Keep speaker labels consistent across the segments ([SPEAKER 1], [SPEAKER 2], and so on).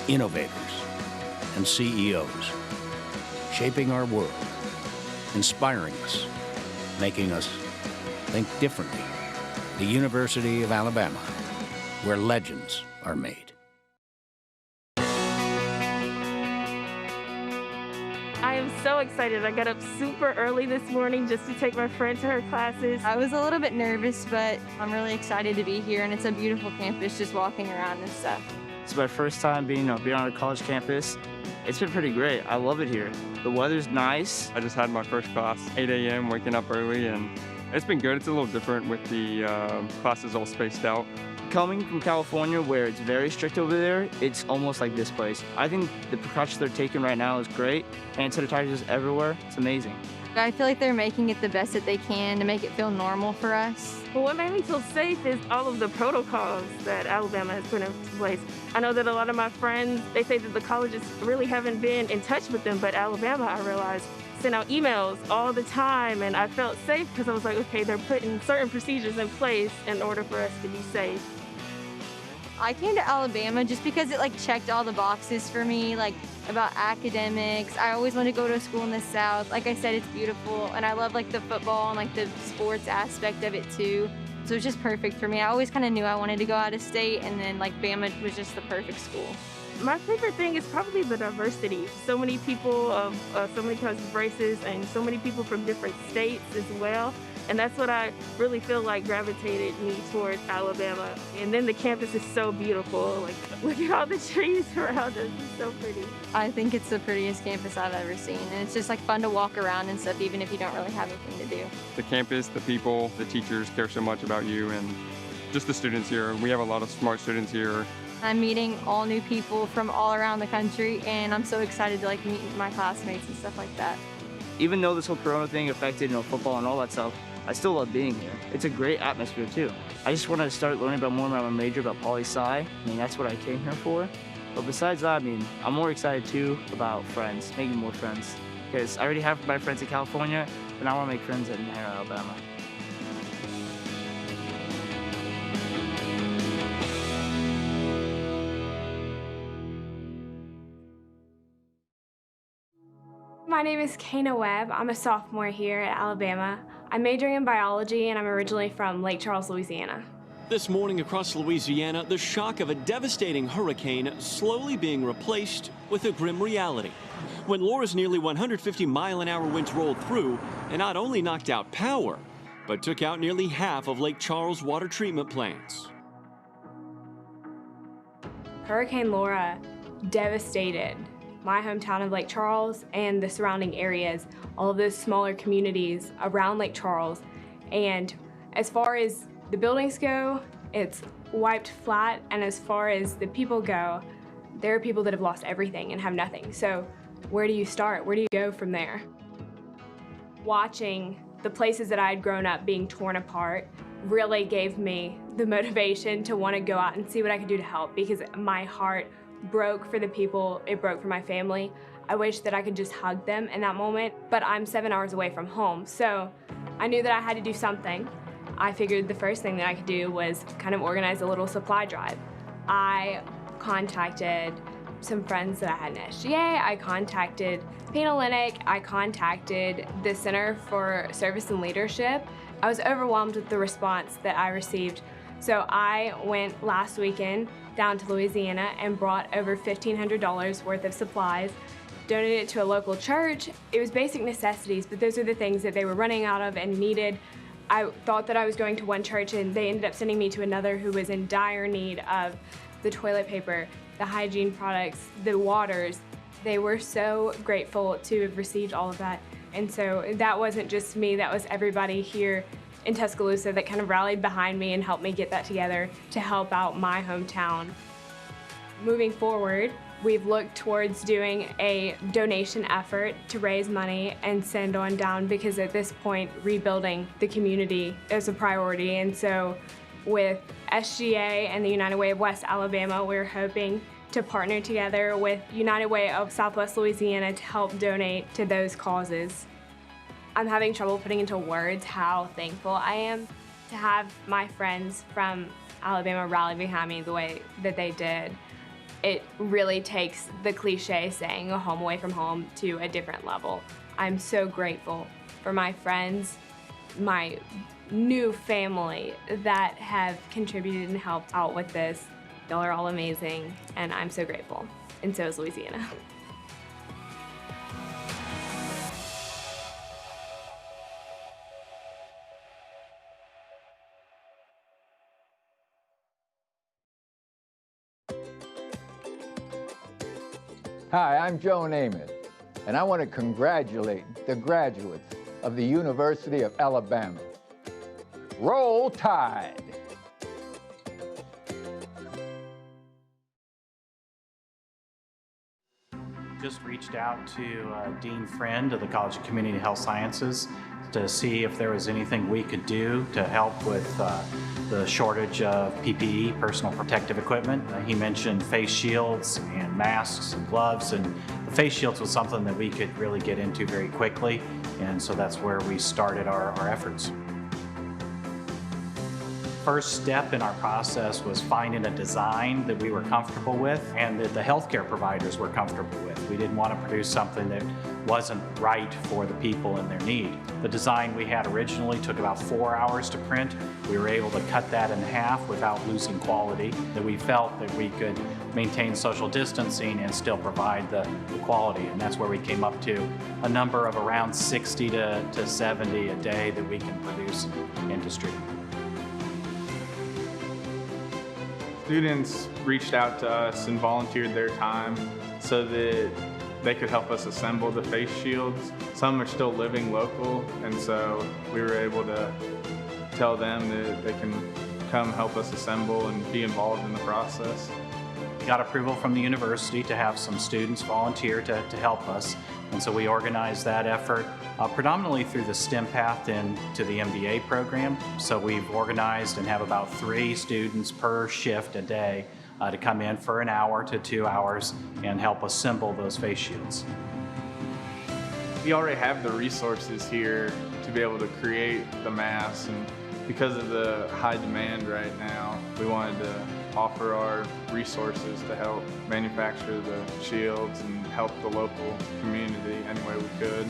[SPEAKER 1] innovators, and CEOs, shaping our world, inspiring us, making us think differently. The University of Alabama, where legends are made.
[SPEAKER 2] I am so excited. I got up super early this morning just to take my friend to her classes.
[SPEAKER 3] I was a little bit nervous, but I'm really excited to be here, and it's a beautiful campus just walking around and stuff.
[SPEAKER 4] It's my first time being on a college campus. It's been pretty great. I love it here. The weather's nice.
[SPEAKER 5] I just had my first class, 8 a.m., waking up early, and it's been good. It's a little different with the classes all spaced out.
[SPEAKER 4] Coming from California, where it's very strict over there, it's almost like this place. I think the precautions they're taking right now is great, and sanitizers everywhere. It's amazing.
[SPEAKER 3] I feel like they're making it the best that they can to make it feel normal for us.
[SPEAKER 2] But what made me feel safe is all of the protocols that Alabama has put into place. I know that a lot of my friends, they say that the colleges really haven't been in touch with them, but Alabama, I realized, sent out emails all the time, and I felt safe because I was like, okay, they're putting certain procedures in place in order for us to be safe.
[SPEAKER 3] I came to Alabama just because it checked all the boxes for me, about academics. I always wanted to go to a school in the South. Like I said, it's beautiful, and I love the football and the sports aspect of it too. So it's just perfect for me. I always kind of knew I wanted to go out of state, and then Bama was just the perfect school.
[SPEAKER 2] My favorite thing is probably the diversity. So many people of so many kinds of races, and so many people from different states as well. And that's what I really feel like gravitated me towards Alabama. And then the campus is so beautiful. Look at all the trees around us. It's so pretty.
[SPEAKER 3] I think it's the prettiest campus I've ever seen. And it's just fun to walk around and stuff, even if you don't really have anything to do.
[SPEAKER 5] The campus, the people, the teachers care so much about you, and just the students here. We have a lot of smart students here.
[SPEAKER 3] I'm meeting all new people from all around the country, and I'm so excited to meet my classmates and stuff like that.
[SPEAKER 4] Even though this whole Corona thing affected football and all that stuff, I still love being here. It's a great atmosphere too. I just want to start learning more about my major, about poli-sci. That's what I came here for. But besides that, I'm more excited too about friends, making more friends. Because I already have my friends in California, but I want to make friends in here in Alabama.
[SPEAKER 6] My name is Kana Webb. I'm a sophomore here at Alabama. I'm majoring in biology, and I'm originally from Lake Charles, Louisiana.
[SPEAKER 7] This morning across Louisiana, the shock of a devastating hurricane slowly being replaced with a grim reality. When Laura's nearly 150-mile-an-hour winds rolled through and not only knocked out power, but took out nearly half of Lake Charles' water treatment plants.
[SPEAKER 6] Hurricane Laura devastated my hometown of Lake Charles and the surrounding areas, all of those smaller communities around Lake Charles. And as far as the buildings go, it's wiped flat. And as far as the people go, there are people that have lost everything and have nothing. So where do you start? Where do you go from there? Watching the places that I had grown up being torn apart really gave me the motivation to want to go out and see what I could do to help, because my heart broke for the people, it broke for my family. I wish that I could just hug them in that moment, but I'm 7 hours away from home, so I knew that I had to do something. I figured the first thing that I could do was kind of organize a little supply drive. I contacted some friends that I had in SGA, I contacted Panhellenic, I contacted the Center for Service and Leadership. I was overwhelmed with the response that I received. So I went last weekend down to Louisiana and brought over $1,500 worth of supplies, donated it to a local church. It was basic necessities, but those are the things that they were running out of and needed. I thought that I was going to one church, and they ended up sending me to another who was in dire need of the toilet paper, the hygiene products, the waters. They were so grateful to have received all of that. And so that wasn't just me, that was everybody here in Tuscaloosa that kind of rallied behind me and helped me get that together to help out my hometown. Moving forward, we've looked towards doing a donation effort to raise money and send on down, because at this point, rebuilding the community is a priority. And so with SGA and the United Way of West Alabama, we're hoping to partner together with United Way of Southwest Louisiana to help donate to those causes. I'm having trouble putting into words how thankful I am to have my friends from Alabama rally behind me the way that they did. It really takes the cliche saying a home away from home to a different level. I'm so grateful for my friends, my new family that have contributed and helped out with this. Y'all are all amazing, and I'm so grateful. And so is Louisiana.
[SPEAKER 8] Hi, I'm Joe Namath, and I want to congratulate the graduates of the University of Alabama. Roll Tide!
[SPEAKER 1] Just reached out to Dean Friend of the College of Community Health Sciences to see if there was anything we could do to help with the shortage of PPE, personal protective equipment. He mentioned face shields and masks and gloves, and the face shields was something that we could really get into very quickly, and so that's where we started our efforts. First step in our process was finding a design that we were comfortable with and that the healthcare providers were comfortable with. We didn't want to produce something that wasn't right for the people in their need. The design we had originally took about 4 hours to print. We were able to cut that in half without losing quality, that we felt that we could maintain social distancing and still provide the quality. And that's where we came up to a number of around 60 to 70 a day that we can produce and distribute.
[SPEAKER 9] Students reached out to us and volunteered their time so that they could help us assemble the face shields. Some are still living local, and so we were able to tell them that they can come help us assemble and be involved in the process.
[SPEAKER 1] We got approval from the university to have some students volunteer to help us, and so we organized that effort predominantly through the STEM path into the MBA program. So we've organized and have about 3 students per shift a day to come in for an hour to 2 hours and help assemble those face shields.
[SPEAKER 9] We already have the resources here to be able to create the masks, and because of the high demand right now, we wanted to offer our resources to help manufacture the shields and help the local community any way we could.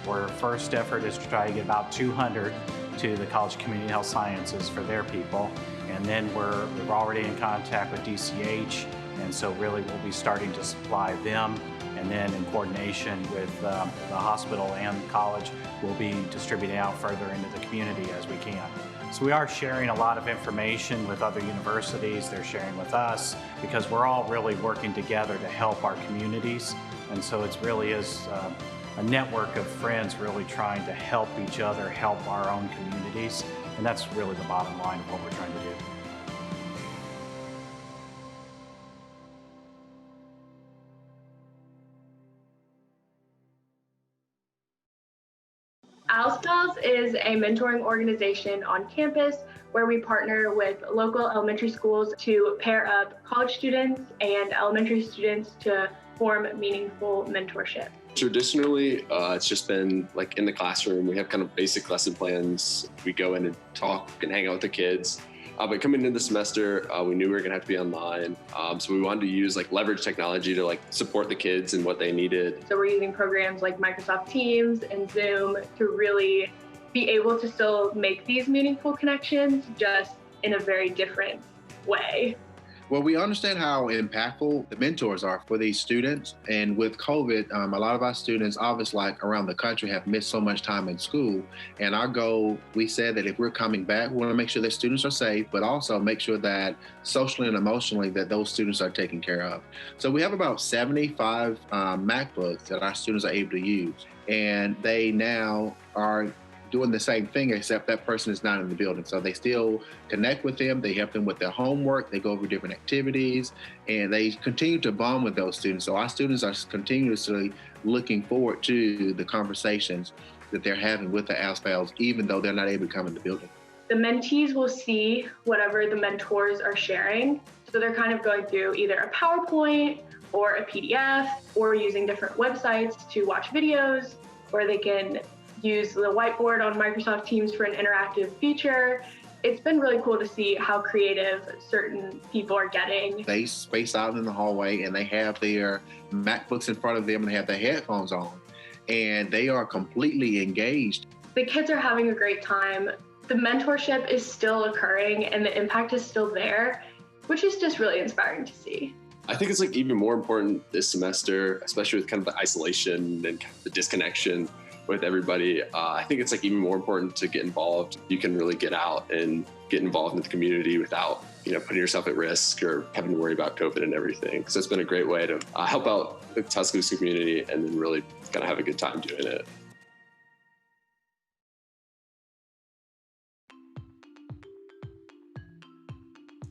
[SPEAKER 1] Our first effort is to try to get about 200 to the College of Community Health Sciences for their people, and then we're already in contact with DCH, and so really we'll be starting to supply them, and then in coordination with the hospital and the college, we'll be distributing out further into the community as we can. So we are sharing a lot of information with other universities. They're sharing with us because we're all really working together to help our communities. And so it really is a network of friends really trying to help each other, help our own communities. And that's really the bottom line of what we're trying to do.
[SPEAKER 10] ALSPALS is a mentoring organization on campus where we partner with local elementary schools to pair up college students and elementary students to form meaningful mentorship.
[SPEAKER 11] Traditionally, it's just been like in the classroom. We have kind of basic lesson plans. We go in and talk and hang out with the kids. But coming into the semester, we knew we were gonna have to be online. So we wanted to leverage technology to support the kids and what they needed.
[SPEAKER 10] So we're using programs like Microsoft Teams and Zoom to really be able to still make these meaningful connections, just in a very different way.
[SPEAKER 12] Well, we understand how impactful the mentors are for these students. And with COVID, a lot of our students, obviously, around the country, have missed so much time in school. And our goal, we said that if we're coming back, we want to make sure that students are safe, but also make sure that socially and emotionally that those students are taken care of. So we have about 75 MacBooks that our students are able to use. And they now are doing the same thing, except that person is not in the building. So they still connect with them, they help them with their homework, they go over different activities, and they continue to bond with those students. So our students are continuously looking forward to the conversations that they're having with the ALSPALS, even though they're not able to come in the building.
[SPEAKER 10] The mentees will see whatever the mentors are sharing. So they're kind of going through either a PowerPoint or a PDF, or using different websites to watch videos, or they can use the whiteboard on Microsoft Teams for an interactive feature. It's been really cool to see how creative certain people are getting.
[SPEAKER 12] They space out in the hallway and they have their MacBooks in front of them and they have their headphones on, and they are completely engaged.
[SPEAKER 10] The kids are having a great time. The mentorship is still occurring and the impact is still there, which is just really inspiring to see.
[SPEAKER 11] I think it's like even more important this semester, especially with kind of the isolation and kind of the disconnection with everybody. I think it's like even more important to get involved. You can really get out and get involved in the community without, putting yourself at risk or having to worry about COVID and everything. So it's been a great way to help out the Tuscaloosa community and then really kind of have a good time doing it.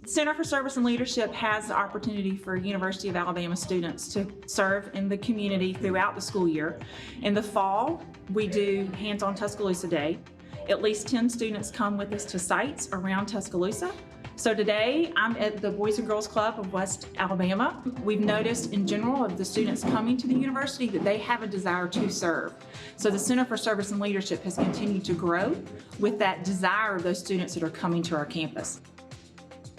[SPEAKER 13] Center for Service and Leadership has the opportunity for University of Alabama students to serve in the community throughout the school year. In the fall, we do Hands-on Tuscaloosa Day. At least 10 students come with us to sites around Tuscaloosa. So today, I'm at the Boys and Girls Club of West Alabama. We've noticed in general of the students coming to the university that they have a desire to serve. So the Center for Service and Leadership has continued to grow with that desire of those students that are coming to our campus.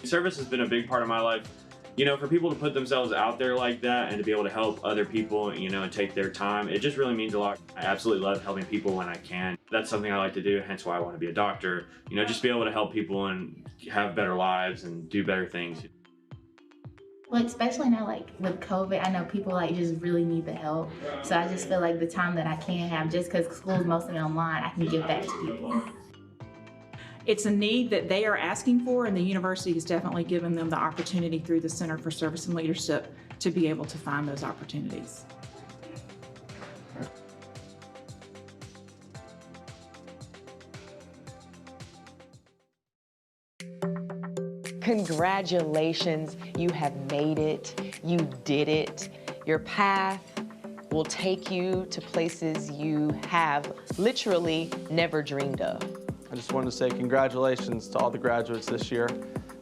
[SPEAKER 14] Service has been a big part of my life. For people to put themselves out there like that and to be able to help other people, and take their time, it just really means a lot. I absolutely love helping people when I can. That's something I like to do, hence why I want to be a doctor. Just be able to help people and have better lives and do better things.
[SPEAKER 15] Well, especially now, like with COVID, I know people just really need the help. So I just feel like the time that I can have, just because school's mostly online, I can give back to people.
[SPEAKER 13] It's a need that they are asking for, and the university has definitely given them the opportunity through the Center for Service and Leadership to be able to find those opportunities.
[SPEAKER 16] Congratulations, you have made it, you did it. Your path will take you to places you have literally never dreamed of.
[SPEAKER 17] I just wanted to say congratulations to all the graduates this year.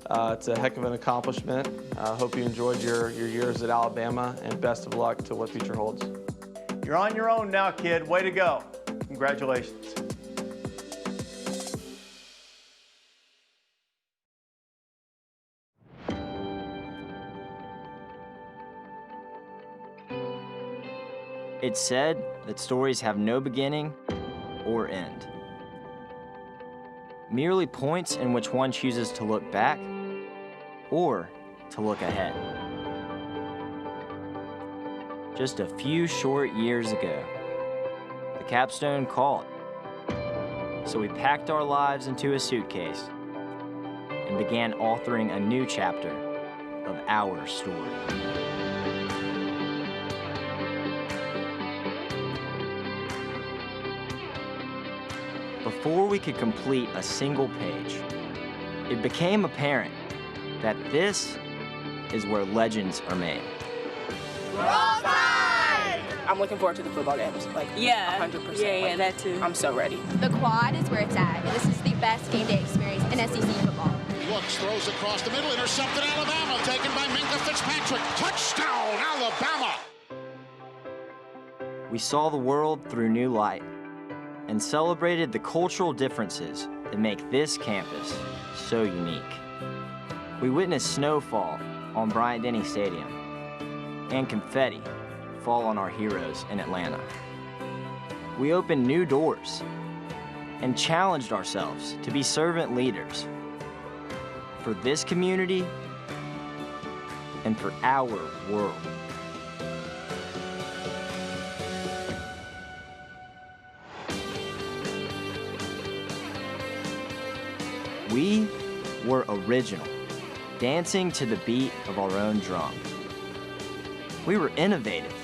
[SPEAKER 17] It's a heck of an accomplishment. I hope you enjoyed your years at Alabama, and best of luck to what future holds.
[SPEAKER 18] You're on your own now, kid. Way to go. Congratulations.
[SPEAKER 19] It's said that stories have no beginning or end. Merely points in which one chooses to look back or to look ahead. Just a few short years ago, the capstone called. So we packed our lives into a suitcase and began authoring a new chapter of our story. Before we could complete a single page, it became apparent that this is where legends are made.
[SPEAKER 20] Roll Tide! I'm looking forward to the football games, 100%.
[SPEAKER 21] Yeah, that too.
[SPEAKER 20] I'm so ready.
[SPEAKER 22] The quad is where it's at. This is the best game day experience in SEC football.
[SPEAKER 23] Looks, throws across the middle, intercepted Alabama, taken by Minka Fitzpatrick. Touchdown, Alabama!
[SPEAKER 19] We saw the world through new light and celebrated the cultural differences that make this campus so unique. We witnessed snowfall on Bryant-Denny Stadium and confetti fall on our heroes in Atlanta. We opened new doors and challenged ourselves to be servant leaders for this community and for our world. We were original, dancing to the beat of our own drum. We were innovative,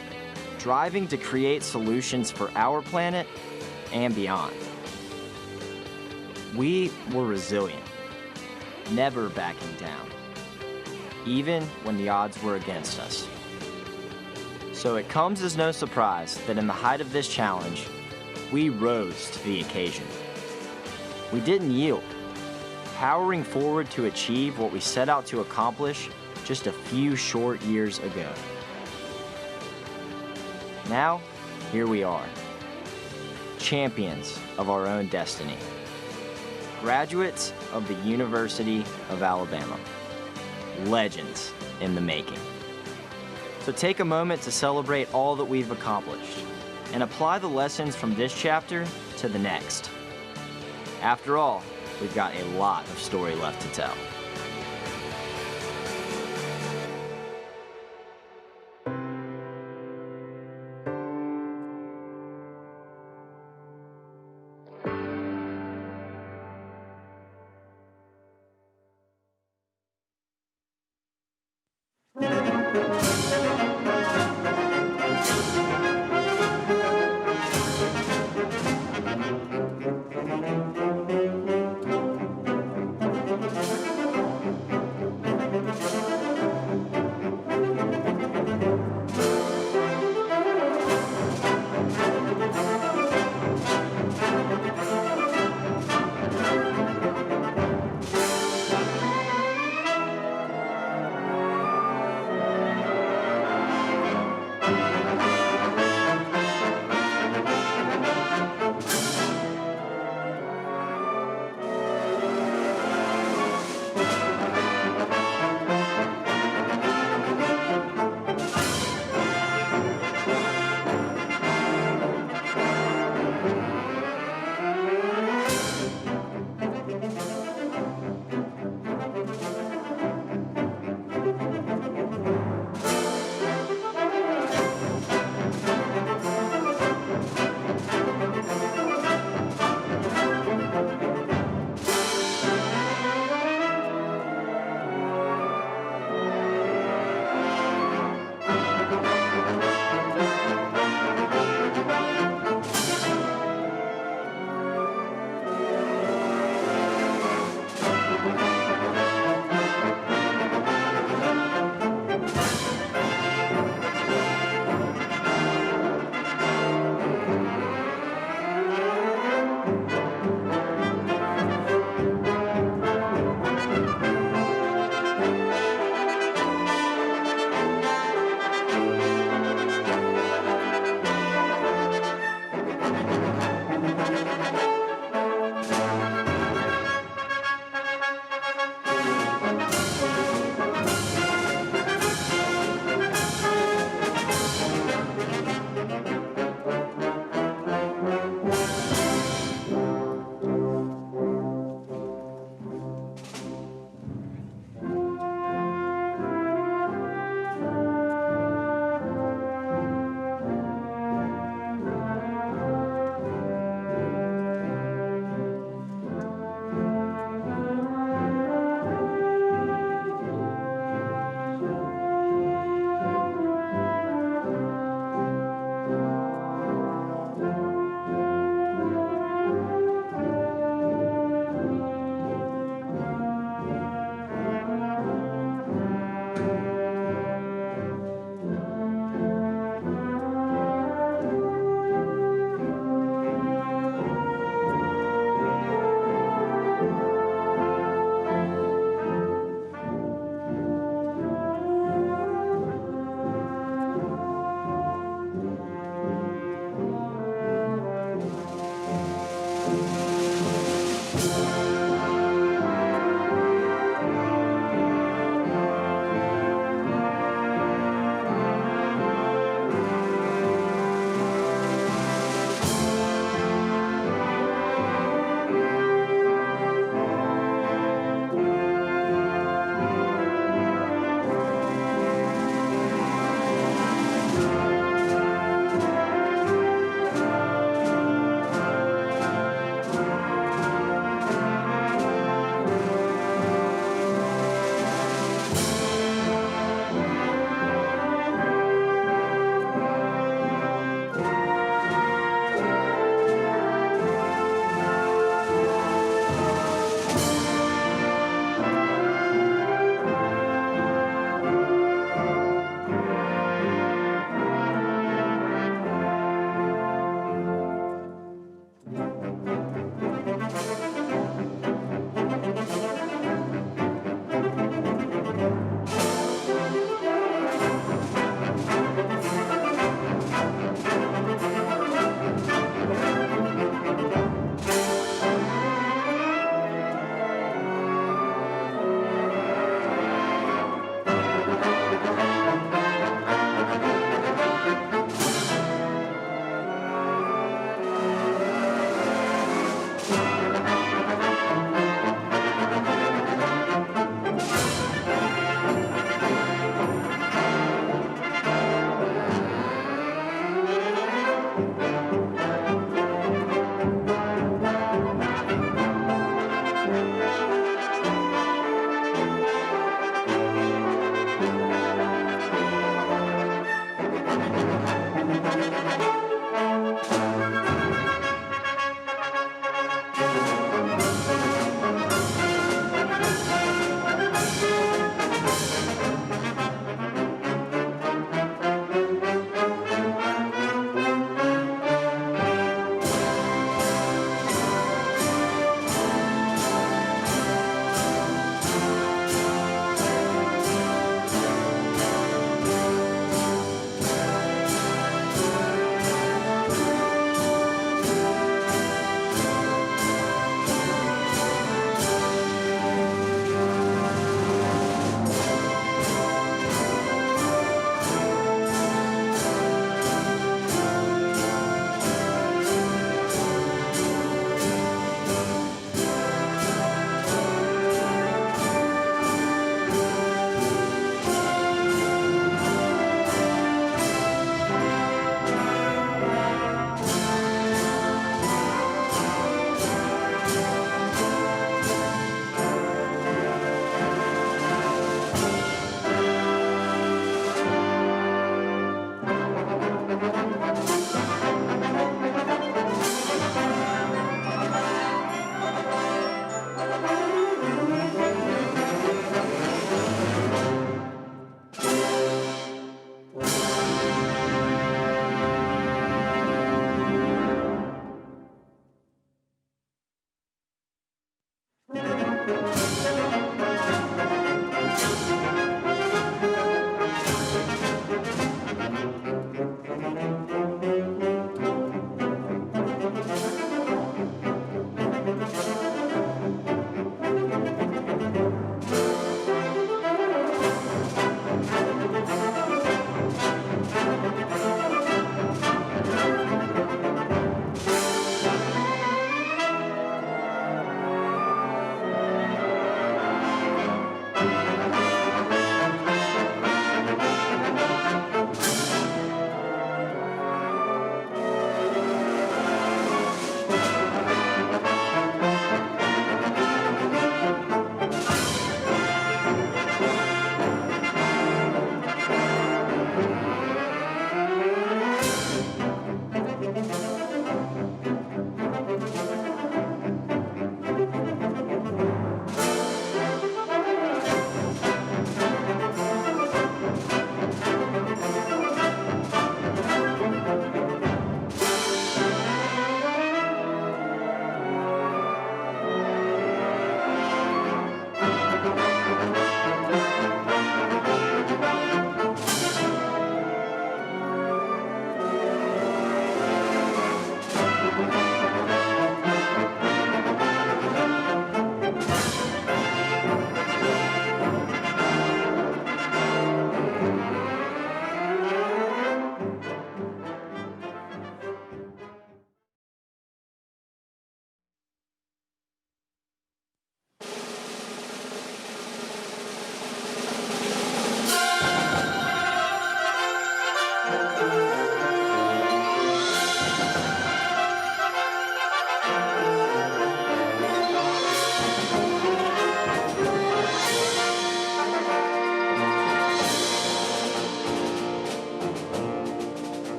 [SPEAKER 19] driving to create solutions for our planet and beyond. We were resilient, never backing down, even when the odds were against us. So it comes as no surprise that in the height of this challenge, we rose to the occasion. We didn't yield, powering forward to achieve what we set out to accomplish just a few short years ago. Now, here we are, champions of our own destiny. Graduates of the University of Alabama. Legends in the making. So take a moment to celebrate all that we've accomplished and apply the lessons from this chapter to the next. After all, we've got a lot of story left to tell.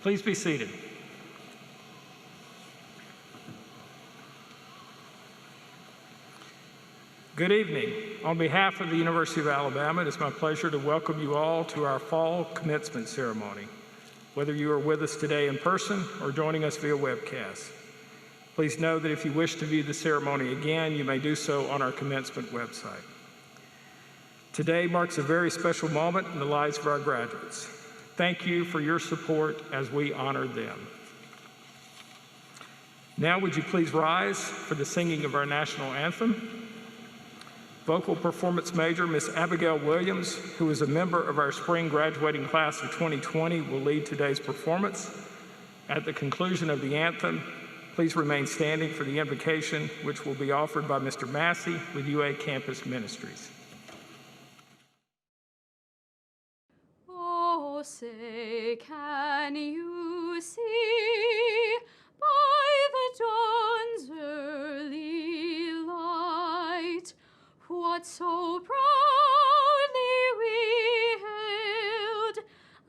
[SPEAKER 2] Please be seated. Good evening. On behalf of the University of Alabama, it is my pleasure to welcome you all to our fall commencement ceremony, whether you are with us today in person or joining us via webcast. Please know that if you wish to view the ceremony again, you may do so on our commencement website. Today marks a very special moment in the lives of our graduates. Thank you for your support as we honor them. Now would you please rise for the singing of our national anthem? Vocal performance major, Miss Abigail Williams, who is a member of our spring graduating class of 2020, will lead today's performance. At the conclusion of the anthem, please remain standing for the invocation, which will be offered by Mr. Massey with UA Campus Ministries.
[SPEAKER 5] Oh, say, can you see by the dawn's early light what so proudly we hailed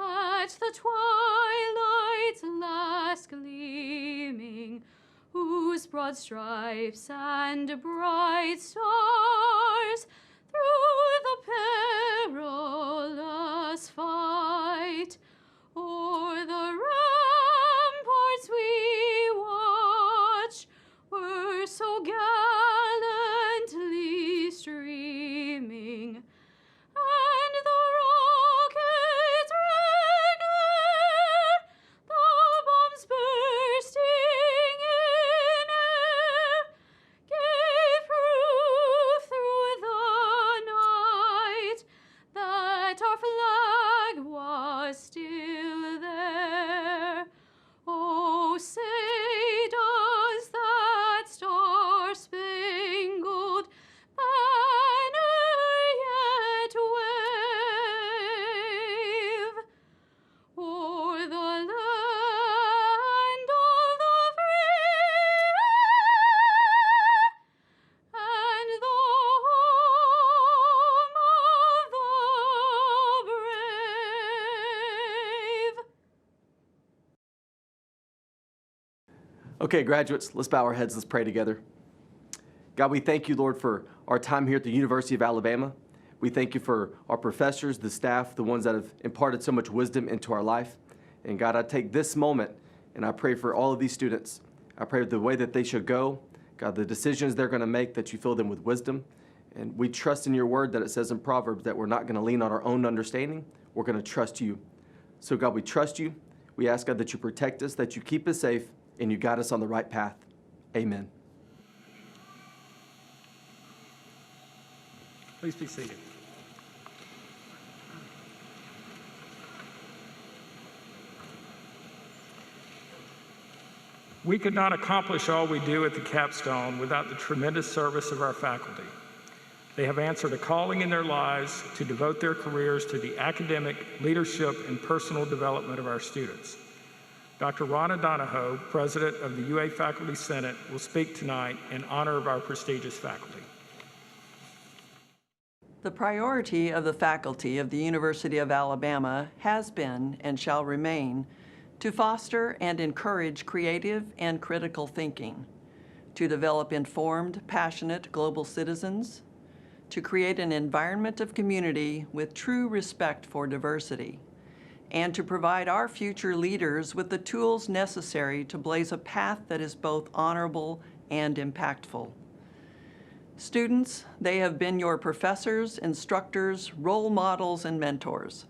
[SPEAKER 5] at the twilight's last gleaming, whose broad stripes and bright stars through the perilous fight o'er the ramparts we watch were so gallantly streaming, and the rockets rang ere the bombs bursting in air gave proof through the night that our flag was still there. Oh, say does that star-spangled banner yet wave o'er the land of the free and the home of the brave?
[SPEAKER 21] Okay, graduates, let's bow our heads, let's pray together. God, we thank you, Lord, for our time here at the University of Alabama. We thank you for our professors, the staff, the ones that have imparted so much wisdom into our life. And God, I take this moment and I pray for all of these students. I pray the way that they should go, God, the decisions they're going to make, that you fill them with wisdom. And we trust in your word that it says in Proverbs that we're not going to lean on our own understanding. We're going to trust you. So God, we trust you. We ask, God, that you protect us, that you keep us safe, and you guide us on the right path. Amen.
[SPEAKER 2] Please be seated. We could not accomplish all we do at the capstone without the tremendous service of our faculty. They have answered a calling in their lives to devote their careers to the academic, leadership, and personal development of our students. Dr. Ronna Donahoe, President of the UA Faculty Senate, will speak tonight in honor of our prestigious faculty.
[SPEAKER 24] The priority of the faculty of the University of Alabama has been and shall remain to foster and encourage creative and critical thinking, to develop informed, passionate global citizens, to create an environment of community with true respect for diversity, and to provide our future leaders with the tools necessary to blaze a path that is both honorable and impactful. Students, they have been your professors, instructors, role models, and mentors.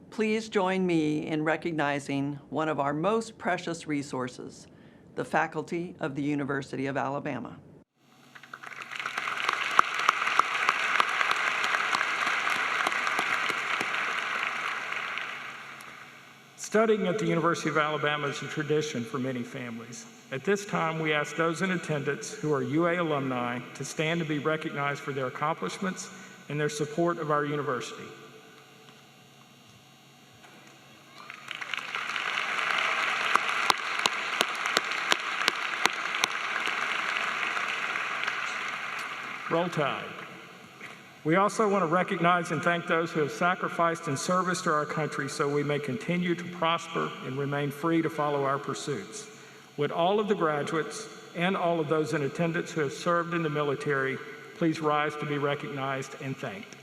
[SPEAKER 24] Please join me in recognizing one of our most precious resources, the faculty of the University of Alabama.
[SPEAKER 2] Studying at the University of Alabama is a tradition for many families. At this time, we ask those in attendance who are UA alumni to stand to be recognized for their accomplishments and their support of our university. Roll Tide. We also want to recognize and thank those who have sacrificed in service to our country so we may continue to prosper and remain free to follow our pursuits. Would all of the graduates and all of those in attendance who have served in the military please rise to be recognized and thanked.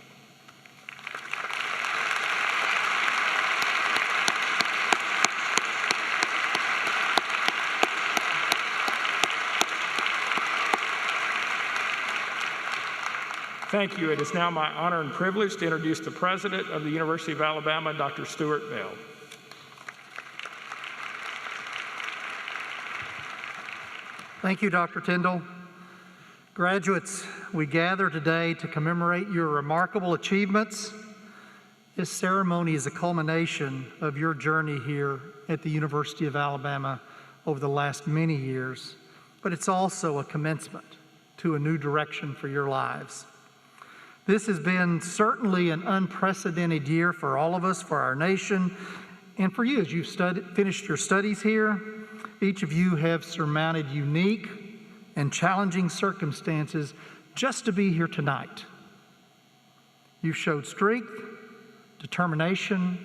[SPEAKER 2] Thank you. It is now my honor and privilege to introduce the President of the University of Alabama, Dr. Stuart Bell.
[SPEAKER 3] Thank you, Dr. Tyndall. Graduates, we gather today to commemorate your remarkable achievements. This ceremony is a culmination of your journey here at the University of Alabama over the last many years, but it's also a commencement to a new direction for your lives. This has been certainly an unprecedented year for all of us, for our nation, and for you as you've finished your studies here. Each of you have surmounted unique and challenging circumstances just to be here tonight. You showed strength, determination,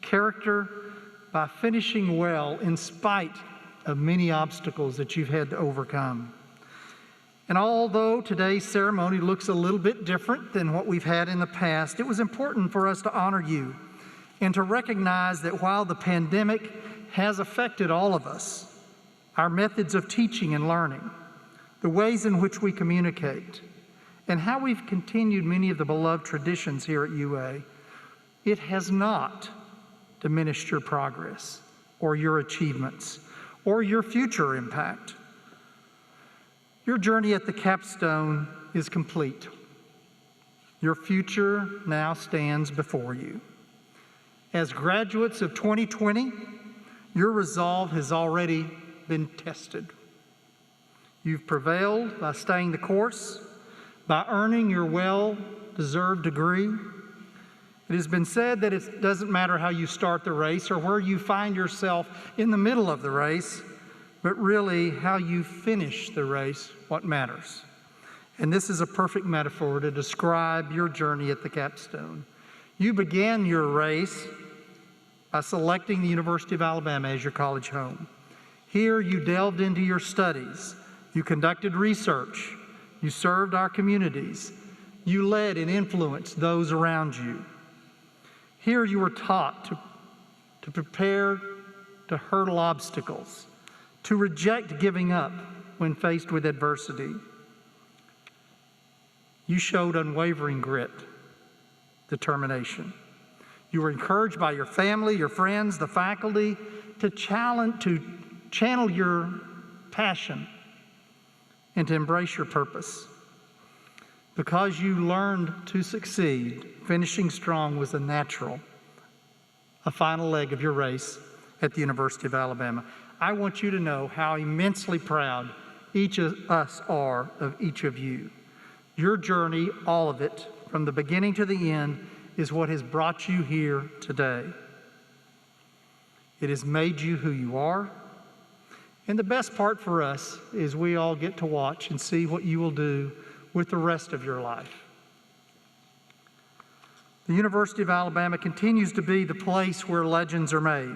[SPEAKER 3] character by finishing well in spite of many obstacles that you've had to overcome. And although today's ceremony looks a little bit different than what we've had in the past, it was important for us to honor you and to recognize that while the pandemic has affected all of us, our methods of teaching and learning, the ways in which we communicate, and how we've continued many of the beloved traditions here at UA, it has not diminished your progress or your achievements or your future impact. Your journey at the capstone is complete. Your future now stands before you. As graduates of 2020, your resolve has already been tested. You've prevailed by staying the course, by earning your well-deserved degree. It has been said that it doesn't matter how you start the race or where you find yourself in the middle of the race, but really how you finish the race, what matters. And this is a perfect metaphor to describe your journey at the capstone. You began your race by selecting the University of Alabama as your college home. Here you delved into your studies, you conducted research, you served our communities, you led and influenced those around you. Here you were taught to prepare to hurdle obstacles, to reject giving up when faced with adversity. You showed unwavering grit, determination. You were encouraged by your family, your friends, the faculty to channel your passion and to embrace your purpose. Because you learned to succeed, finishing strong was a final leg of your race at the University of Alabama. I want you to know how immensely proud each of us are of each of you. Your journey, all of it, from the beginning to the end, is what has brought you here today. It has made you who you are. And the best part for us is we all get to watch and see what you will do with the rest of your life. The University of Alabama continues to be the place where legends are made.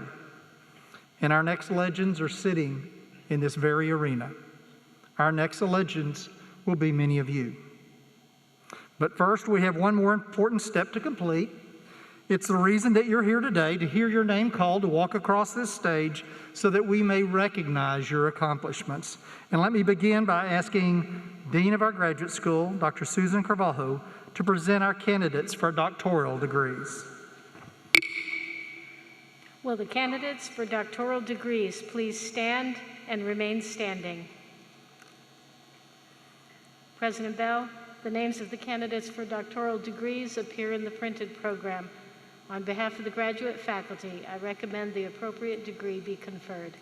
[SPEAKER 3] And our next legends are sitting in this very arena. Our next legends will be many of you. But first, we have one more important step to complete. It's the reason that you're here today, to hear your name called, to walk across this stage so that we may recognize your accomplishments. And let me begin by asking Dean of our graduate school, Dr. Susan Carvalho, to present our candidates for doctoral degrees.
[SPEAKER 4] Will the candidates for doctoral degrees please stand and remain standing? President Bell, the names of the candidates for doctoral degrees appear in the printed program. On behalf of the graduate faculty, I recommend the appropriate degree be conferred.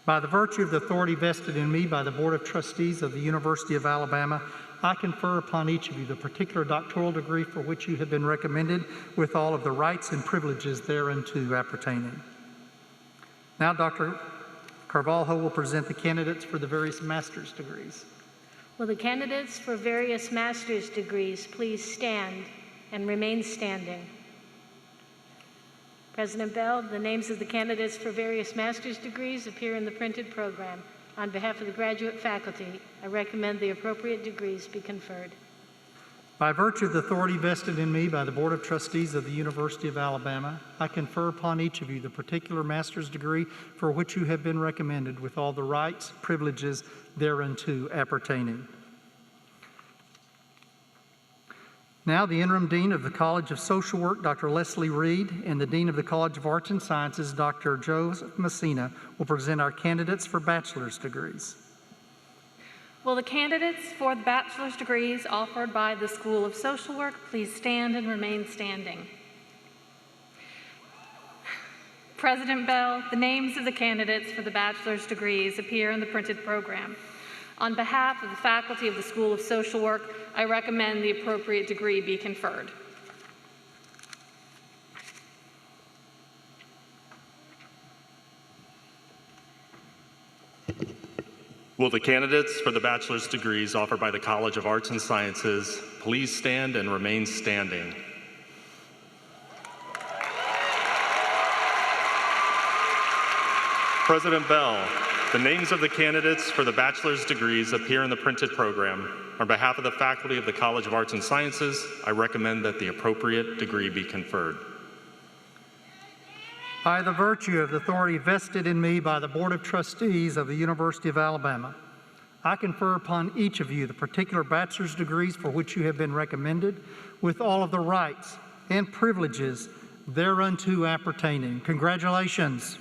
[SPEAKER 3] By the virtue of the authority vested in me by the Board of Trustees of the University of Alabama, I confer upon each of you the particular doctoral degree for which you have been recommended, with all of the rights and privileges thereunto appertaining. Now, Dr. Carvalho will present the candidates for the various master's degrees.
[SPEAKER 4] Will the candidates for various master's degrees please stand and remain standing? President Bell, the names of the candidates for various master's degrees appear in the printed program. On behalf of the graduate faculty, I recommend the appropriate degrees be conferred.
[SPEAKER 3] By virtue of the authority vested in me by the Board of Trustees of the University of Alabama, I confer upon each of you the particular master's degree for which you have been recommended, with all the rights, privileges thereunto appertaining. Now, the Interim Dean of the College of Social Work, Dr. Leslie Reed, and the Dean of the College of Arts and Sciences, Dr. Joseph Messina, will present our candidates for bachelor's degrees.
[SPEAKER 6] Will the candidates for the bachelor's degrees offered by the School of Social Work please stand and remain standing? President Bell, the names of the candidates for the bachelor's degrees appear in the printed program. On behalf of the faculty of the School of Social Work, I recommend the appropriate degree be conferred.
[SPEAKER 7] Will the candidates for the bachelor's degrees offered by the College of Arts and Sciences please stand and remain standing? President Bell, the names of the candidates for the bachelor's degrees appear in the printed program. On behalf of the faculty of the College of Arts and Sciences, I recommend that the appropriate degree be conferred.
[SPEAKER 3] By the virtue of the authority vested in me by the Board of Trustees of the University of Alabama, I confer upon each of you the particular bachelor's degrees for which you have been recommended, with all of the rights and privileges thereunto appertaining. Congratulations.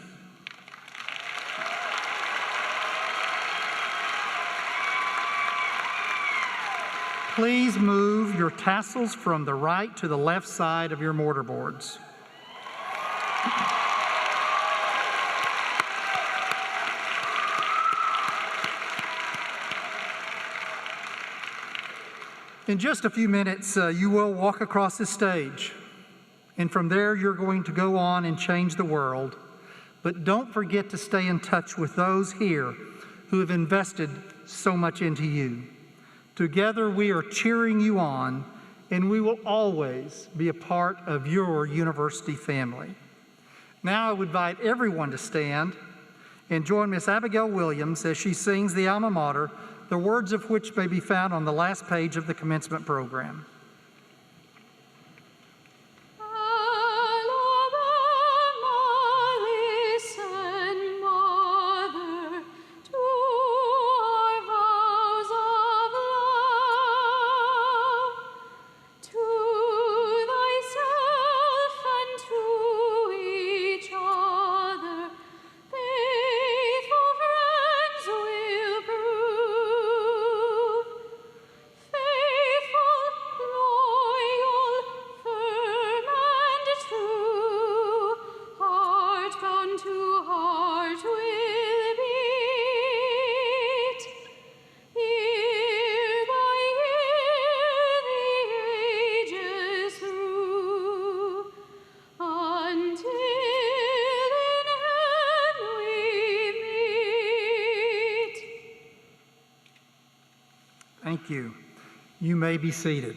[SPEAKER 3] Please move your tassels from the right to the left side of your mortarboards. In just a few minutes, you will walk across the stage, and from there you're going to go on and change the world. But don't forget to stay in touch with those here who have invested so much into you. Together we are cheering you on, and we will always be a part of your university family. Now I would invite everyone to stand and join Miss Abigail Williams as she sings the alma mater, the words of which may be found on the last page of the commencement program. Thank you. You may be seated.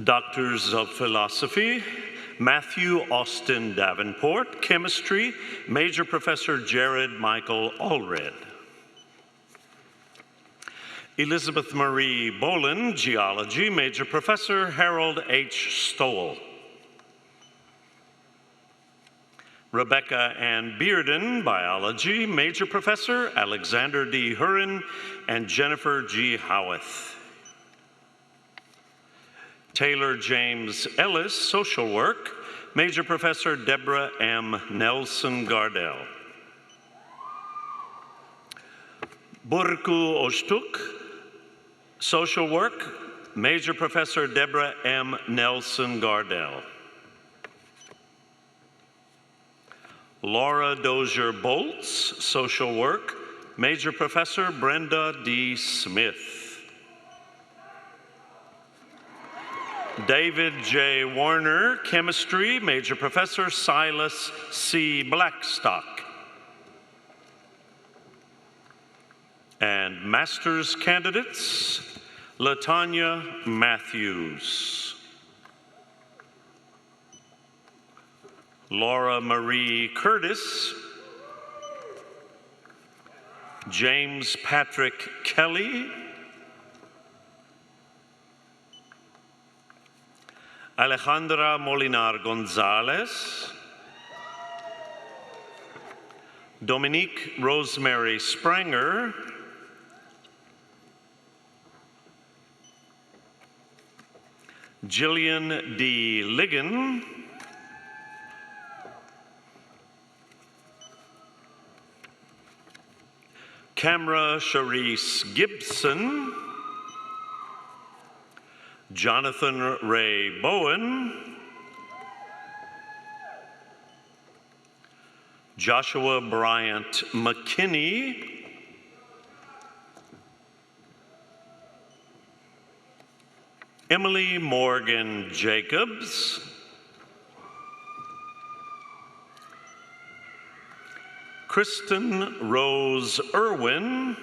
[SPEAKER 8] Doctors of Philosophy, Matthew Austin Davenport, Chemistry, Major Professor Jared Michael Allred. Elizabeth Marie Bollen, Geology, Major Professor Harold H. Stoll. Rebekah Ann Bearden, Biology, Major Professor Alexander D. Hurin and Jennifer G. Howarth. Taylor James Ellis, Social Work, Major Professor Deborah M. Nelson Gardell. Burku Ostuk, Social Work, Major Professor Deborah M. Nelson Gardell. Laura Dozier Boltz, Social Work, Major Professor Brenda D. Smith. David J. Warner, Chemistry, Major Professor Silas C. Blackstock. And Master's Candidates, LaTanya Matthews. Laura Marie Curtis, James Patrick Kelly, Alejandra Molinar Gonzalez, Dominique Rosemary Spranger, Jillian D. Ligon, Camra Charisse Gibson, Jonathan Ray Bowen, Joshua Bryant McKinney, Emily Morgan Jacobs, Crystan Rose Irwin,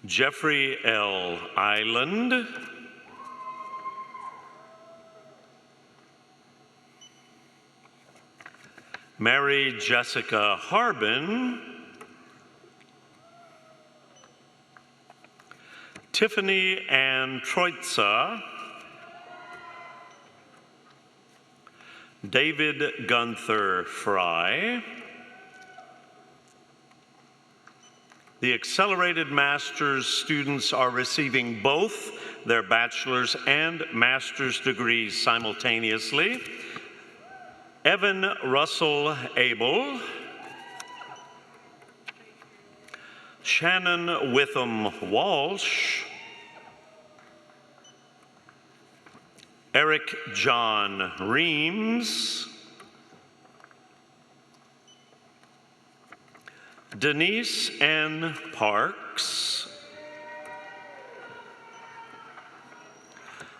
[SPEAKER 8] Jeffrey L. Island, Mary Jessica Harbin, Tiffany Ann Troitza, David Gunther Frye. The Accelerated Master's students are receiving both their bachelor's and master's degrees simultaneously. Evan Russell Abel, Shannon Witham Walsh, Eric John Reams, Denise N. Parks,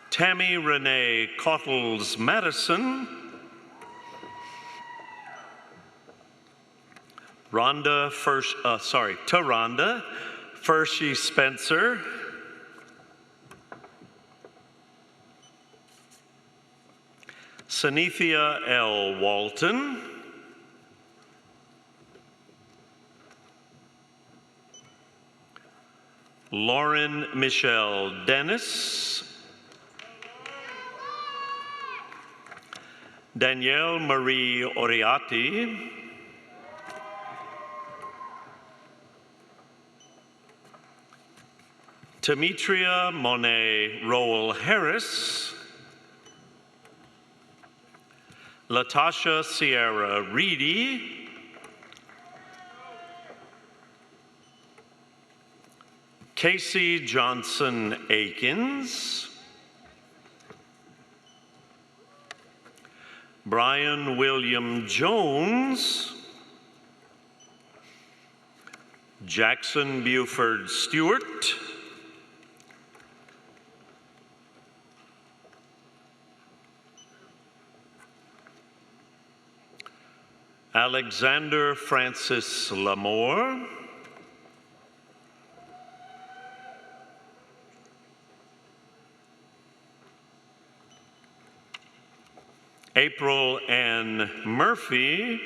[SPEAKER 8] Tammy Renee Cottles Madison, Taronda Fershie Spencer, Sanithia L. Walton, Lauren Michelle Dennis, Danielle Marie Oriati, Demetria Monet Rowell Harris, Latasha Sierra Reedy, Casey Johnson Akins, Brian William Jones, Jackson Buford Stewart, Alexander Francis Lamore, April Ann Murphy,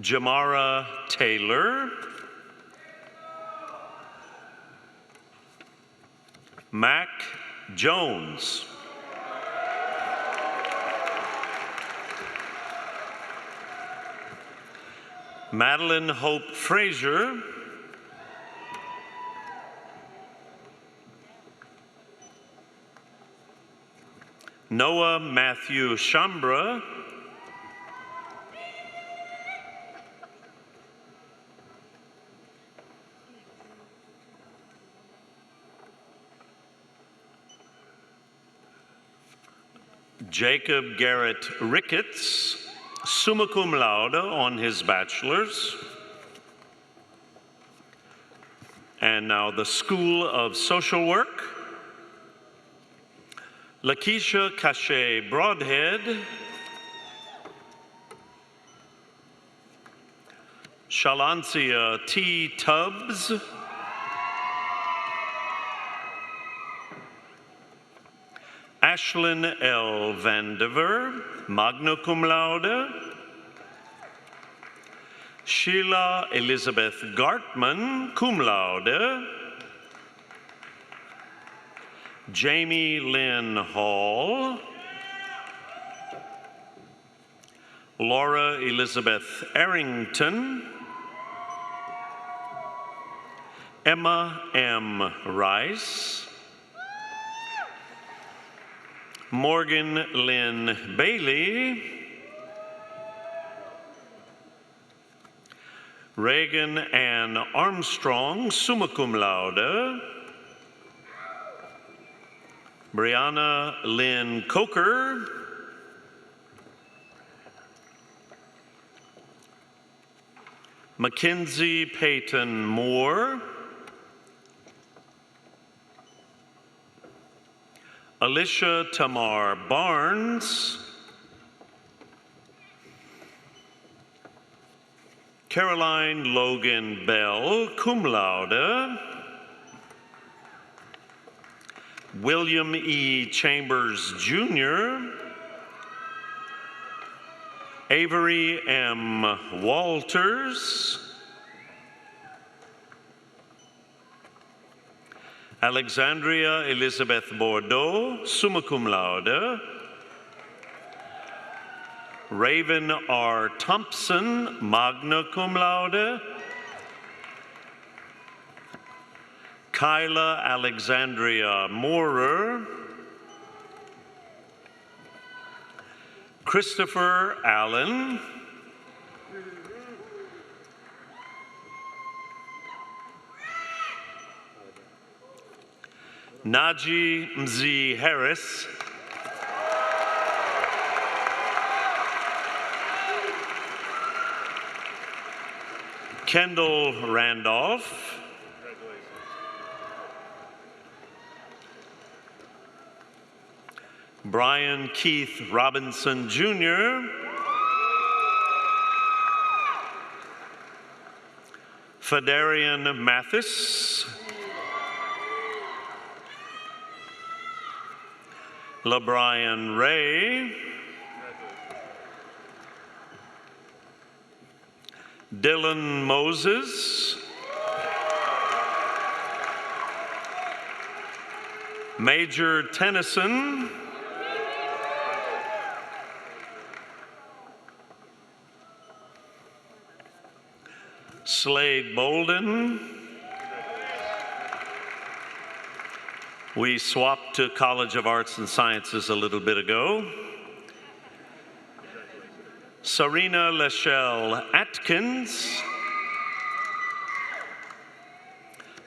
[SPEAKER 8] Jamara Taylor, Mac Jones, Madeline Hope Frazier, Noah Matthew Shambra, Jacob Garrett Ricketts, summa cum laude on his bachelor's. And now the School of Social Work. Lakeisha Cachet Broadhead, Shalancia T. Tubbs, Ashlyn L. Vandiver, magna cum laude, Sheila Elizabeth Gartman, cum laude, Jamie Lynn Hall, Laura Elizabeth Arrington, Emma M. Rice, Morgan Lynn Bailey, Reagan Ann Armstrong, summa cum laude, Brianna Lynn Coker, Mackenzie Peyton Moore, Alicia Tamar Barnes, Caroline Logan Bell, cum laude, William E. Chambers, Jr., Avery M. Walters, Alexandria Elizabeth Bordeaux, summa cum laude, Raven R. Thompson, magna cum laude, Kyla Alexandria Moorer, Christopher Allen, Naji Mz Harris, Kendall Randolph, Brian Keith Robinson, Jr., Fedarian Mathis, LeBrian Ray, Dylan Moses, Major Tennyson, Slade Bolden. We swapped to College of Arts and Sciences a little bit ago. Serena Lachelle Atkins,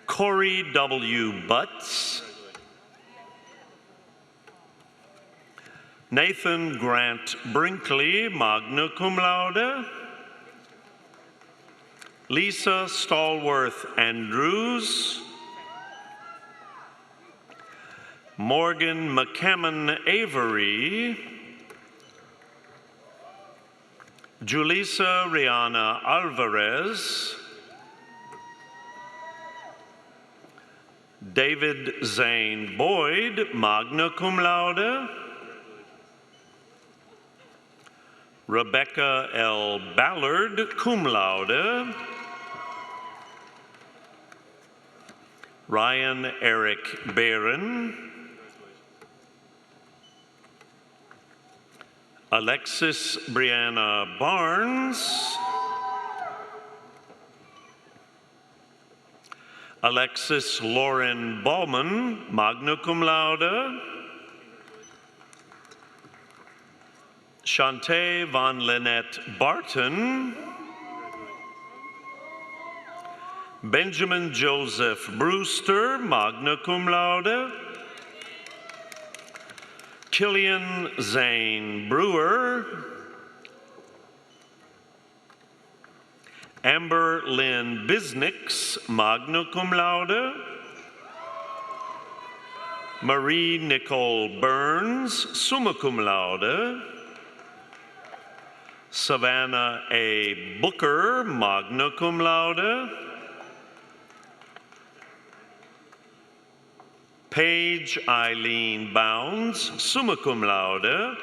[SPEAKER 8] Corey W. Butts, Nathan Grant Brinkley, magna cum laude, Lisa Stallworth Andrews, Morgan McCammon Avery, Julissa Rihanna Alvarez, David Zane Boyd, magna cum laude, Rebekah L. Ballard, cum laude, Ryan Eric Barron, Alexis Brianna Barnes, Alexis Lauren Ballman, magna cum laude, Shantae Von Lynette Barton, Benjamin Joseph Brewster, magna cum laude, Killian Zane Brewer, Amber Lynn Bisnix, magna cum laude, Marie Nicole Burns, summa cum laude, Savannah A. Booker, magna cum laude, Paige Eileen Bounds, summa cum laude,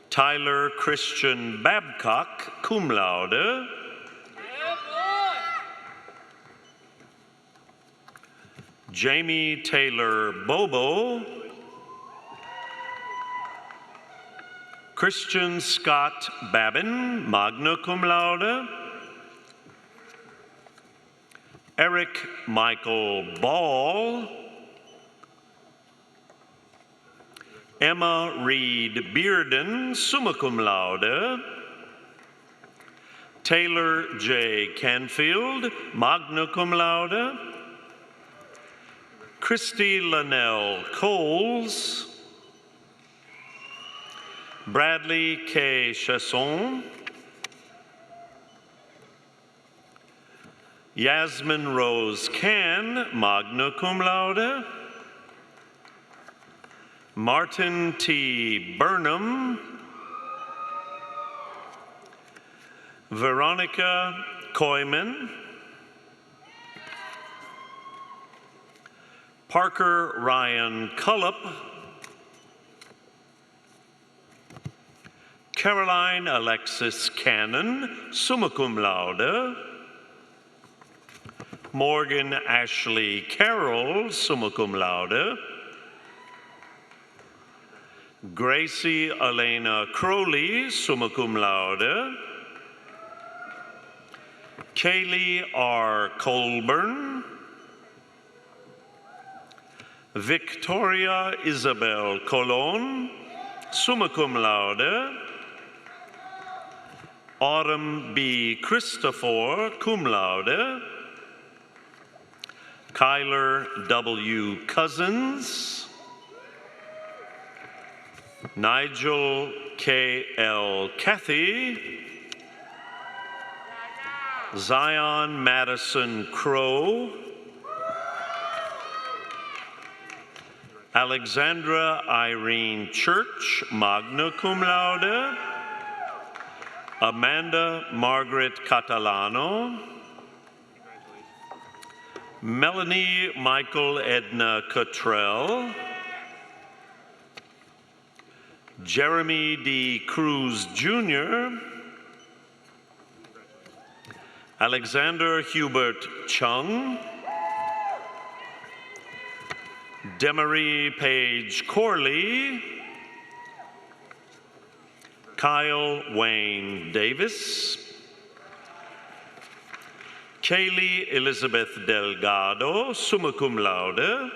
[SPEAKER 8] Tyler Christian Babcock, cum laude, Jamie Taylor Bobo, Christian Scott Babin, magna cum laude, Eric Michael Ball, Emma Reed Bearden, summa cum laude, Taylor J. Canfield, magna cum laude, Christy Linnell Coles, Bradley K. Chasson, Yasmin Rose Can, magna cum laude, Martin T. Burnham, Veronica Koyman, Parker Ryan Cullup, Caroline Alexis Cannon, summa cum laude, Morgan Ashley Carroll, summa cum laude, Gracie Elena Crowley, summa cum laude, Kaylee R. Colburn, Victoria Isabel Colon, summa cum laude, Autumn B. Christopher, cum laude, Kyler W. Cousins, Nigel K.L. Cathey, Zion Madison Crow, Alexandra Irene Church, magna cum laude, Amanda Margaret Catalano, Melanie Michael Edna Cottrell, Jeremy D. Cruz Jr., Alexander Hubert Chung, Demarie Page Corley, Kyle Wayne Davis, Kaylee Elizabeth Delgado, summa cum laude,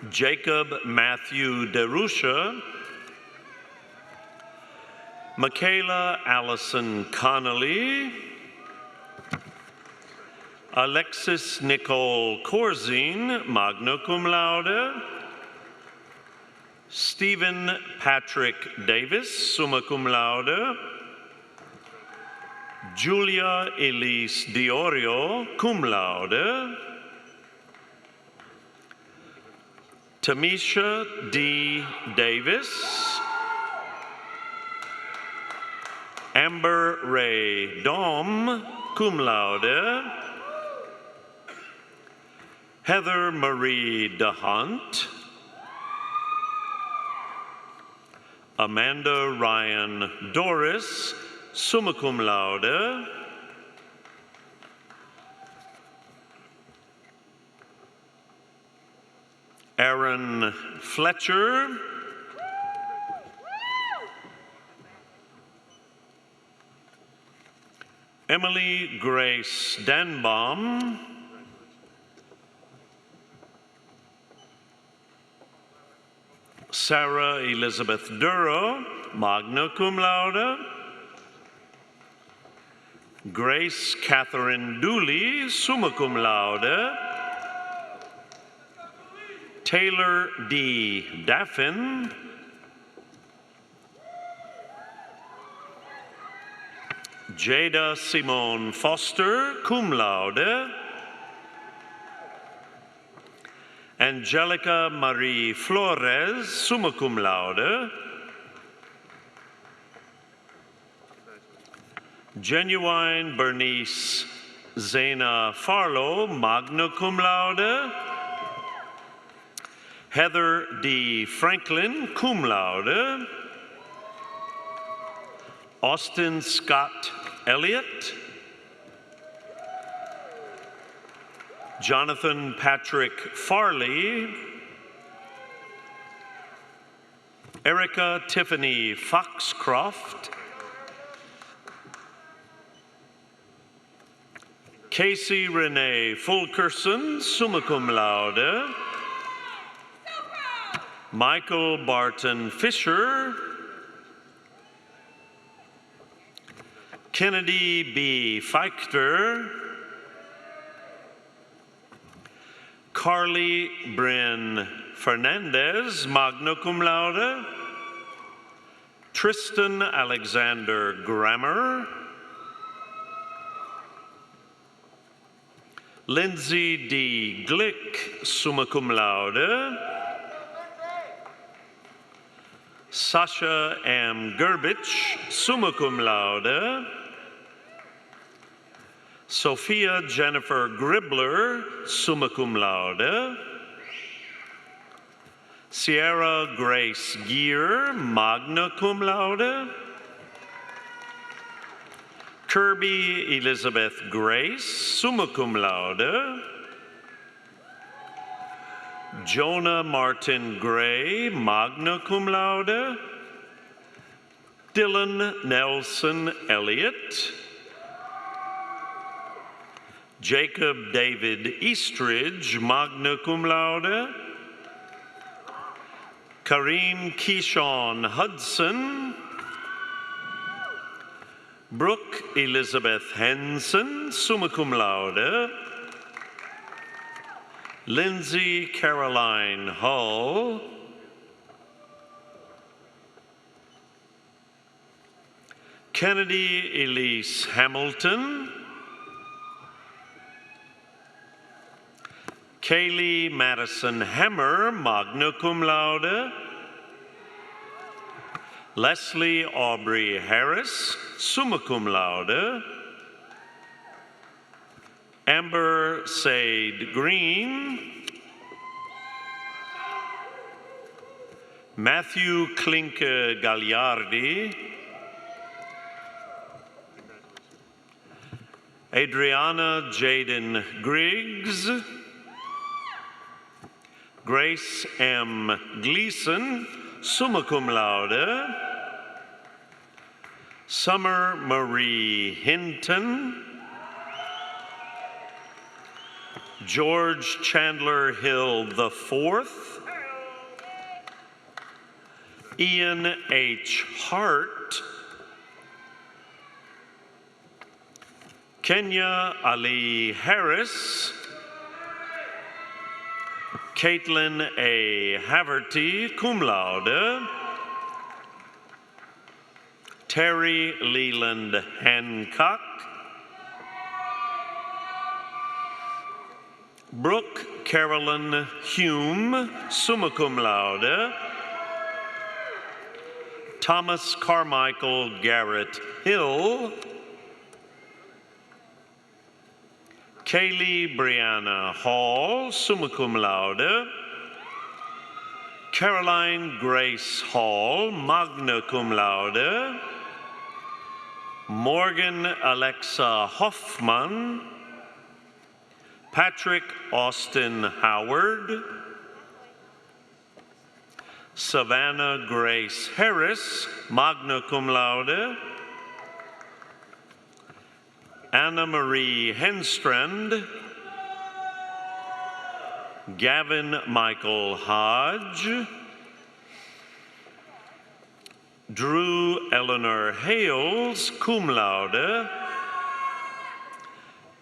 [SPEAKER 8] Jacob Matthew DeRusha, Michaela Allison Connolly, Alexis Nicole Corzine, magna cum laude, Stephen Patrick Davis, summa cum laude, Julia Elise Diorio, cum laude, Tamisha D. Davis, Amber Ray Dom, cum laude, Heather Marie DeHunt, Amanda Ryan Doris, summa cum laude, Aaron Fletcher, Emily Grace Denbaum, Sarah Elizabeth Duro, magna cum laude, Grace Catherine Dooley, summa cum laude, Taylor D. Daffin, Jada Simone Foster, cum laude. Angelica Marie Flores, summa cum laude. Genuine Bernice Zena Farlow, magna cum laude. Heather D. Franklin, cum laude. Austin Scott Elliott. Jonathan Patrick Farley. Erica Tiffany Foxcroft. Casey Renee Fulkerson, summa cum laude. Michael Barton Fisher. Kennedy B. Feichter. Carly Bryn Fernandez, magna cum laude. Tristan Alexander Grammer. Lindsay D. Glick, summa cum laude. Sasha M. Gerbich, summa cum laude. Sophia Jennifer Gribler, summa cum laude. Sierra Grace Gear, magna cum laude. Kirby Elizabeth Grace, summa cum laude. Jonah Martin Gray, magna cum laude. Dylan Nelson Elliott. Jacob David Eastridge, magna cum laude. Kareem Keyshawn Hudson. Brooke Elizabeth Henson, summa cum laude. Lindsay Caroline Hull. Kennedy Elise Hamilton. Kaylee Madison Hammer, magna cum laude. Leslie Aubrey Harris, summa cum laude. Amber Sade Green. Matthew Klinke Gagliardi. Adriana Jaden Griggs. Grace M. Gleason, summa cum laude. Summer Marie Hinton. George Chandler Hill IV. Ian H. Hart. Kenya Ali Harris. Caitlin A. Haverty, cum laude. Terry Leland Hancock. Brooke Carolyn Hume, summa cum laude. Thomas Carmichael Garrett Hill. Kaylee Brianna Hall, summa cum laude. Caroline Grace Hall, magna cum laude. Morgan Alexa Hoffman. Patrick Austin Howard. Savannah Grace Harris, magna cum laude. Anna Marie Henstrand. Gavin Michael Hodge. Drew Eleanor Hales, cum laude.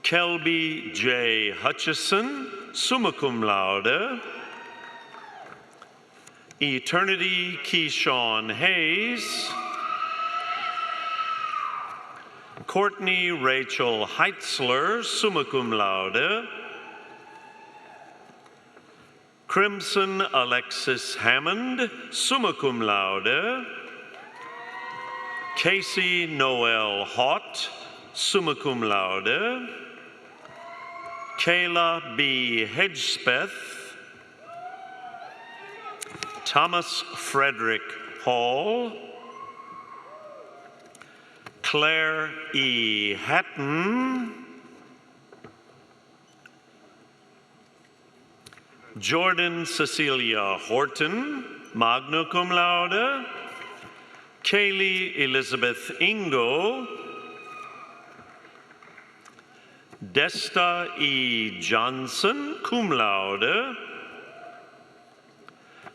[SPEAKER 8] Kelby J. Hutchison, summa cum laude. Eternity Keyshawn Hayes. Courtney Rachel Heitzler, summa cum laude. Crimson Alexis Hammond, summa cum laude. Casey Noel Hott, summa cum laude. Kayla B. Hedgespeth. Thomas Frederick Hall. Claire E. Hatton. Jordan Cecilia Horton, magna cum laude. Kaylee Elizabeth Ingo. Desta E. Johnson, cum laude.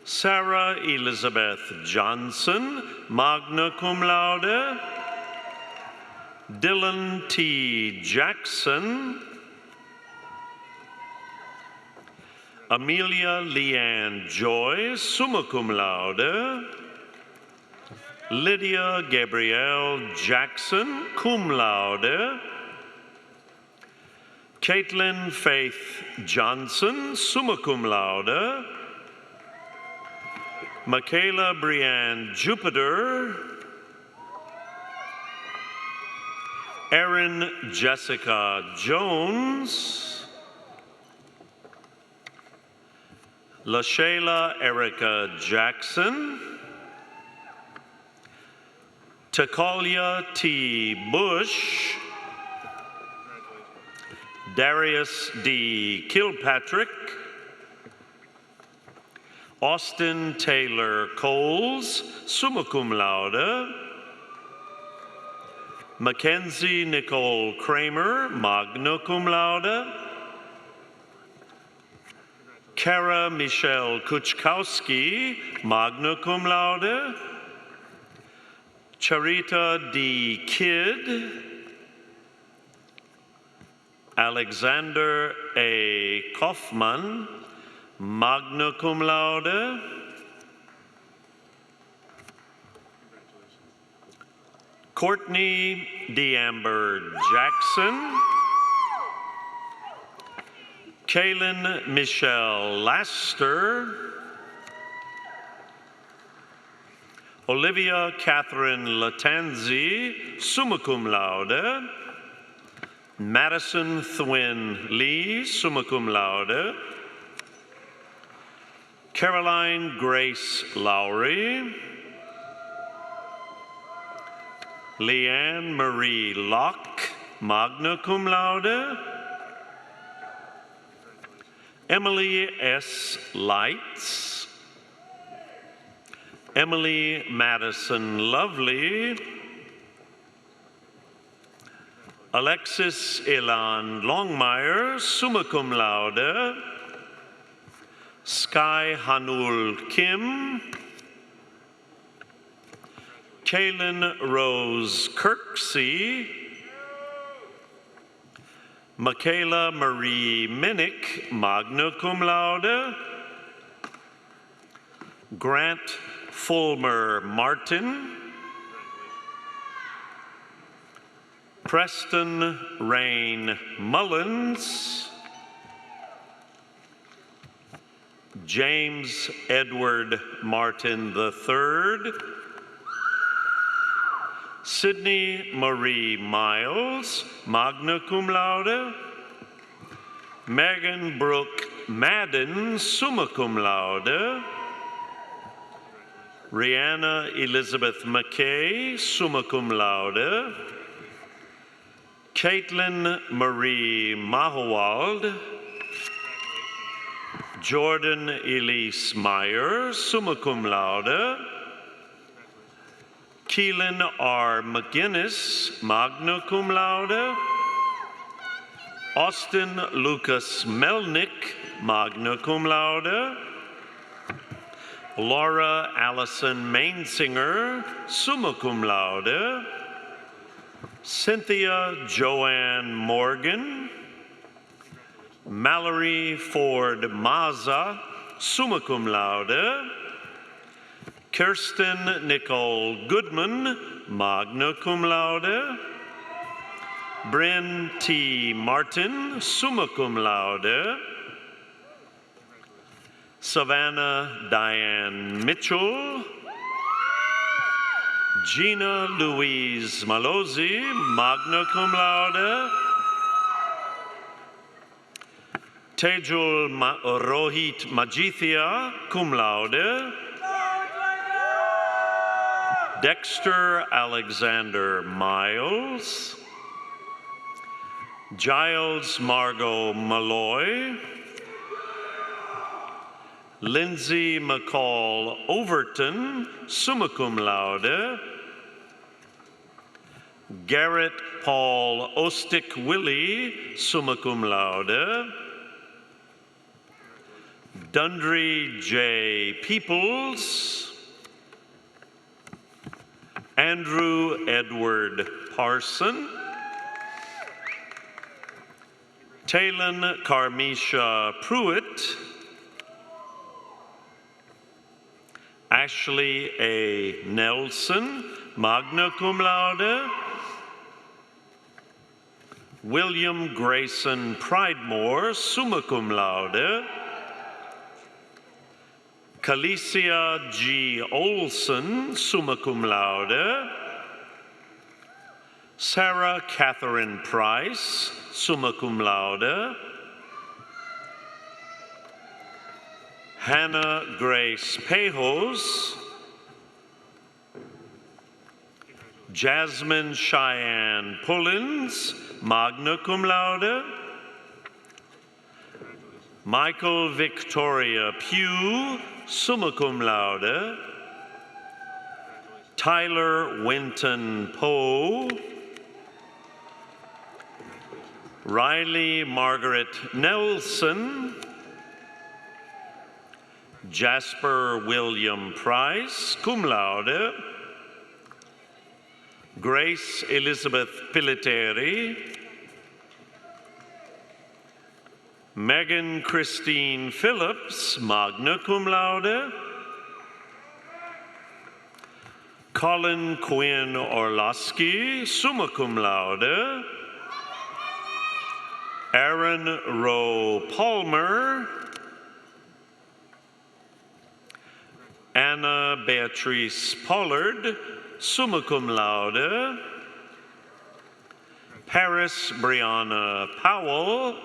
[SPEAKER 8] Sarah Elizabeth Johnson, magna cum laude. Dylan T. Jackson. Amelia Leanne Joy, summa cum laude. Lydia Gabrielle Jackson, cum laude. Caitlin Faith Johnson, summa cum laude. Michaela Brianne Jupiter. Erin Jessica Jones. LaShayla Erica Jackson. Takalia T. Bush. Darius D. Kilpatrick. Austin Taylor Coles, summa cum laude. Mackenzie Nicole Kramer, magna cum laude. Kara Michelle Kuchkowski, magna cum laude. Charita D. Kidd. Alexander A. Kaufman, magna cum laude. Courtney D'Amber Jackson. Kaylin Michelle Laster. Olivia Catherine Latanzi, summa cum laude. Madison Thwin Lee, summa cum laude. Caroline Grace Lowry. Leanne Marie Locke, magna cum laude. Emily S. Lights. Emily Madison Lovely. Alexis Elan Longmire, summa cum laude. Sky Hanul Kim. Kaylin Rose Kirksey. Michaela Marie Minnick, magna cum laude. Grant Fulmer Martin. Preston Rain Mullins. James Edward Martin III. Sydney Marie Miles, magna cum laude. Megan Brooke Madden, summa cum laude. Rihanna Elizabeth McKay, summa cum laude. Caitlin Marie Mahowald. Jordan Elise Meyer, summa cum laude. Keelan R. McGinnis, magna cum laude. Austin Lucas Melnick, magna cum laude. Laura Allison Mainsinger, summa cum laude. Cynthia Joanne Morgan. Mallory Ford Maza, summa cum laude. Kirsten Nicole Goodman, magna cum laude. Bryn T. Martin, summa cum laude. Savannah Diane Mitchell. Gina Louise Malozzi, magna cum laude. Tejul Rohit Majithia, cum laude. Dexter Alexander Miles. Giles Margot Malloy. Lindsay McCall Overton, summa cum laude. Garrett Paul Ostick Willie, summa cum laude. Dundry J. Peoples. Andrew Edward Parson. Talon Carmisha Pruitt. Ashley A. Nelson, magna cum laude. William Grayson Pridemore, summa cum laude. Calicia G. Olson, summa cum laude. Sarah Catherine Price, summa cum laude. Hannah Grace Pejos. Jasmine Cheyenne Pullins, magna cum laude. Michael Victoria Pugh, summa cum laude. Tyler Winton Poe. Riley Margaret Nelson. Jasper William Price, cum laude. Grace Elizabeth Pilliteri. Megan Christine Phillips, magna cum laude. Colin Quinn Orlowski, summa cum laude. Aaron Rowe Palmer. Anna Beatrice Pollard, summa cum laude. Paris Brianna Powell.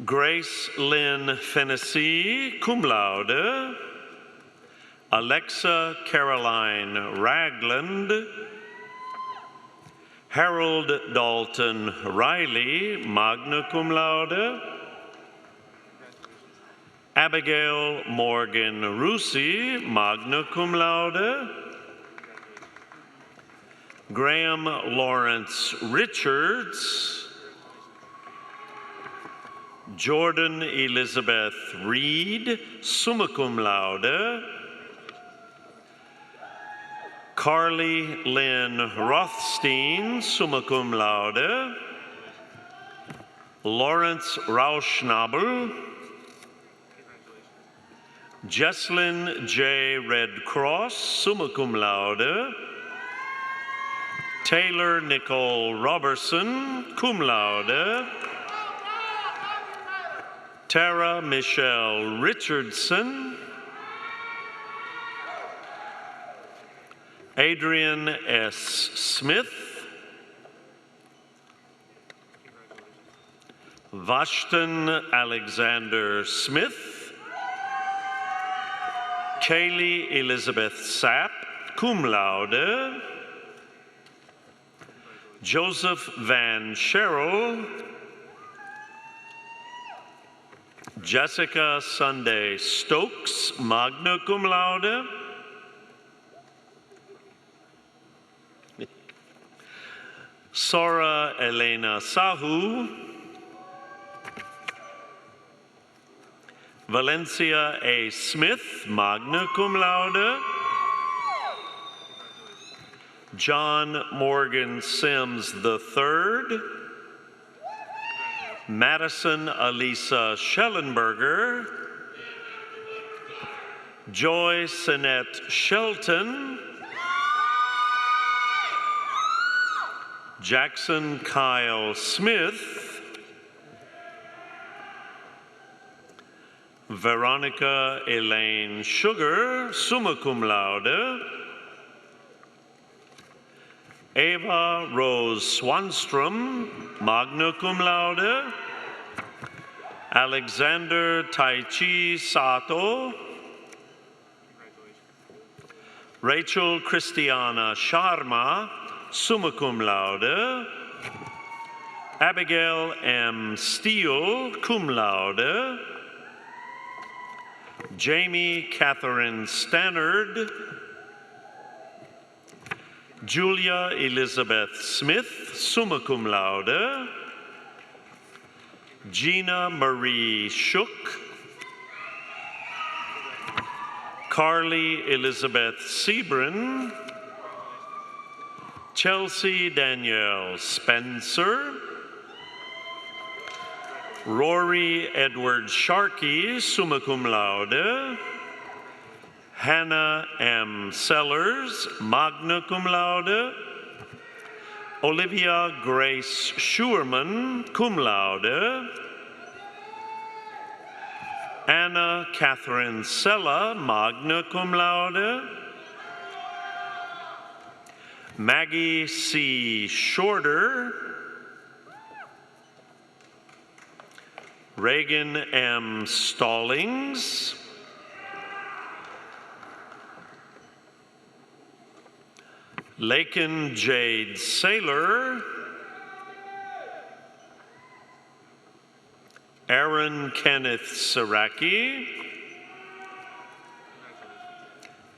[SPEAKER 8] Grace Lynn Fennessy, cum laude. Alexa Caroline Ragland. Harold Dalton Riley, magna cum laude. Abigail Morgan Russi, magna cum laude. Graham Lawrence Richards. Jordan Elizabeth Reed, summa cum laude. Carly Lynn Rothstein, summa cum laude. Lawrence Rauschnabel. Jesslyn J. Red Cross, summa cum laude. Taylor Nicole Robertson, cum laude. Tara Michelle Richardson. Adrian S. Smith. Vashton Alexander Smith. Kaylee Elizabeth Sapp, cum laude. Joseph Van Sherrill. Jessica Sunday Stokes, magna cum laude. Sora Elena Sahu. Valencia A. Smith, magna cum laude. John Morgan Sims III. Madison Alisa Schellenberger. Joy Sinette Shelton. Jackson Kyle Smith. Veronica Elaine Sugar, summa cum laude. Ava Rose Swanstrom, magna cum laude. Alexander Taichi Sato. Rachel Christiana Sharma, summa cum laude. Abigail M. Steele, cum laude. Jamie Catherine Stannard. Julia Elizabeth Smith, summa cum laude. Gina Marie Shook. Carly Elizabeth Sebrin. Chelsea Danielle Spencer. Rory Edward Sharkey, summa cum laude. Hannah M. Sellers, magna cum laude. Olivia Grace Schuerman, cum laude. Anna Catherine Sella, magna cum laude. Maggie C. Shorter. Reagan M. Stallings. Lakin Jade Saylor. Aaron Kenneth Saraki.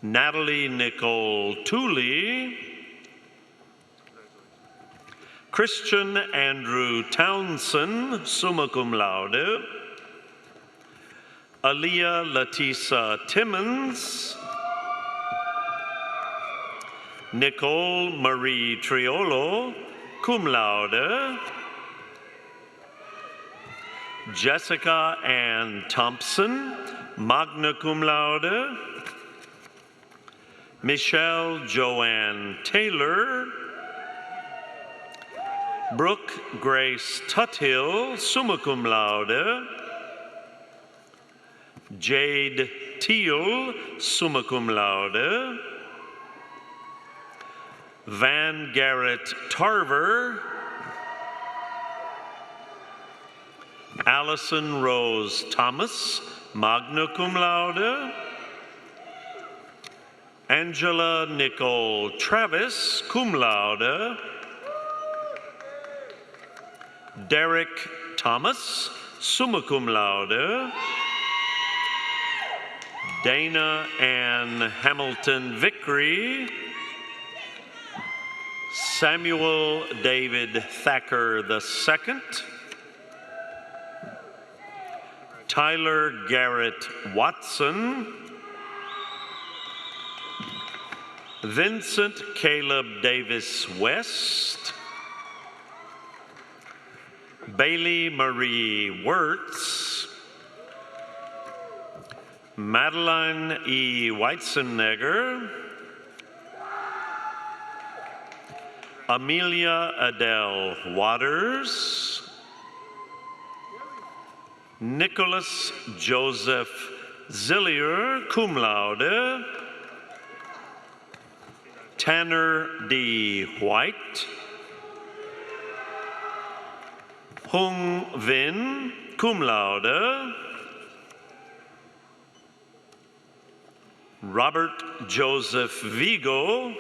[SPEAKER 8] Natalie Nicole Tooley. Christian Andrew Townsend, summa cum laude. Aaliyah Latisa Timmons. Nicole Marie Triolo, cum laude. Jessica Ann Thompson, magna cum laude. Michelle Joanne Taylor. Brooke Grace Tuthill, summa cum laude. Jade Teal, summa cum laude. Van Garrett Tarver. Allison Rose Thomas, magna cum laude. Angela Nicole Travis, cum laude. Derek Thomas, summa cum laude. Dana Ann Hamilton Vickery. Samuel David Thacker II. Tyler Garrett Watson. Vincent Caleb Davis West. Bailey Marie Wirtz. Madeline E. Weitzenegger. Amelia Adele Waters. Nicholas Joseph Zillier, cum laude. Tanner D. White. Hung Vin, cum laude. Robert Joseph Vigo.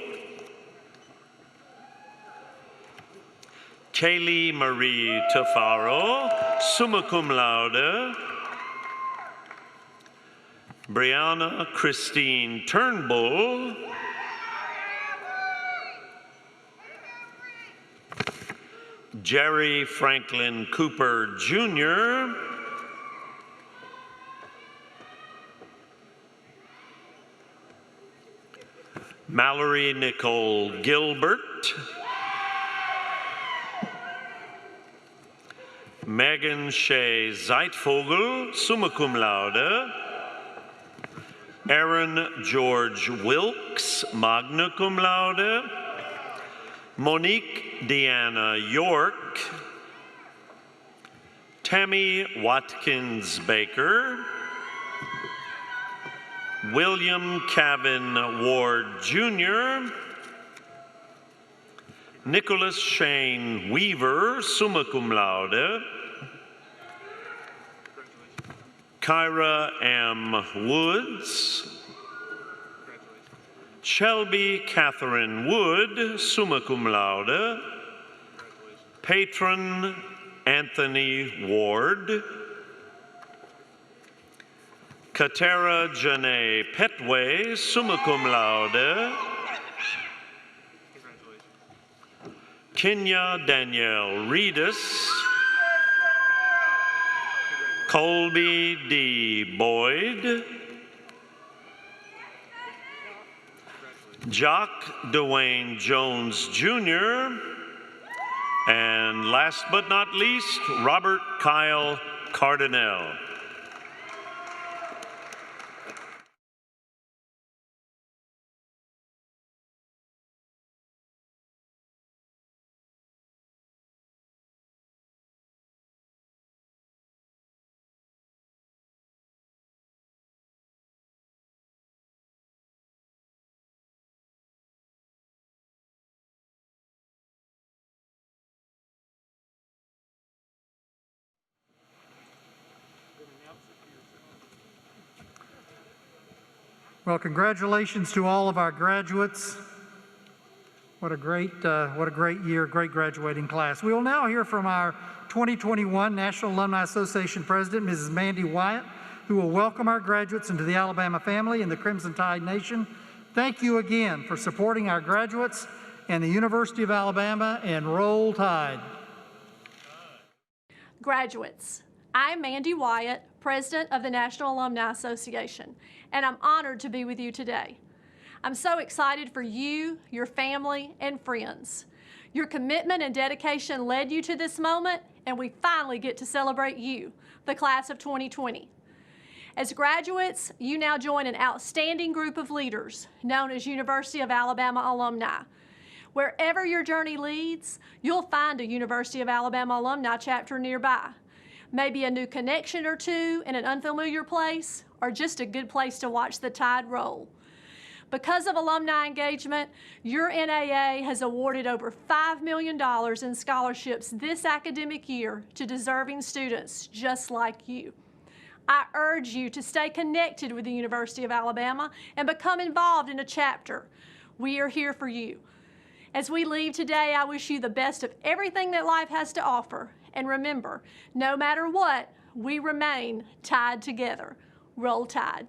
[SPEAKER 8] Kaylee Marie Tafaro, summa cum laude. Brianna Christine Turnbull. Jerry Franklin Cooper Jr. Mallory Nicole Gilbert. Megan Shea Zeitvogel, summa cum laude. Aaron George Wilkes, magna cum laude. Monique Deanna York. Tammy Watkins Baker. William Cavan Ward Jr. Nicholas Shane Weaver, summa cum laude. Kyra M. Woods. Shelby Catherine Wood, summa cum laude. Patron Anthony Ward. Katera Janae Petway, summa cum laude. Kenya Danielle Reedus. Colby D. Boyd. Jock Dwayne Jones Jr. And last but not least, Robert Kyle Cardinale.
[SPEAKER 3] Well, congratulations to all of our graduates. What a great year, great graduating class. We will now hear from our 2021 National Alumni Association President, Mrs. Mandy Wyatt, who will welcome our graduates into the Alabama family and the Crimson Tide Nation. Thank you again for supporting our graduates and the University of Alabama, and roll Tide.
[SPEAKER 1] Graduates, I'm Mandy Wyatt, President of the National Alumni Association, and I'm honored to be with you today. I'm so excited for you, your family, and friends. Your commitment and dedication led you to this moment, and we finally get to celebrate you, the class of 2020. As graduates, you now join an outstanding group of leaders known as University of Alabama alumni. Wherever your journey leads, you'll find a University of Alabama alumni chapter nearby. Maybe a new connection or two in an unfamiliar place, or just a good place to watch the tide roll. Because of alumni engagement, your NAA has awarded over $5 million in scholarships this academic year to deserving students just like you. I urge you to stay connected with the University of Alabama and become involved in a chapter. We are here for you. As we leave today, I wish you the best of everything that life has to offer. And remember, no matter what, we remain tied together. Roll Tide.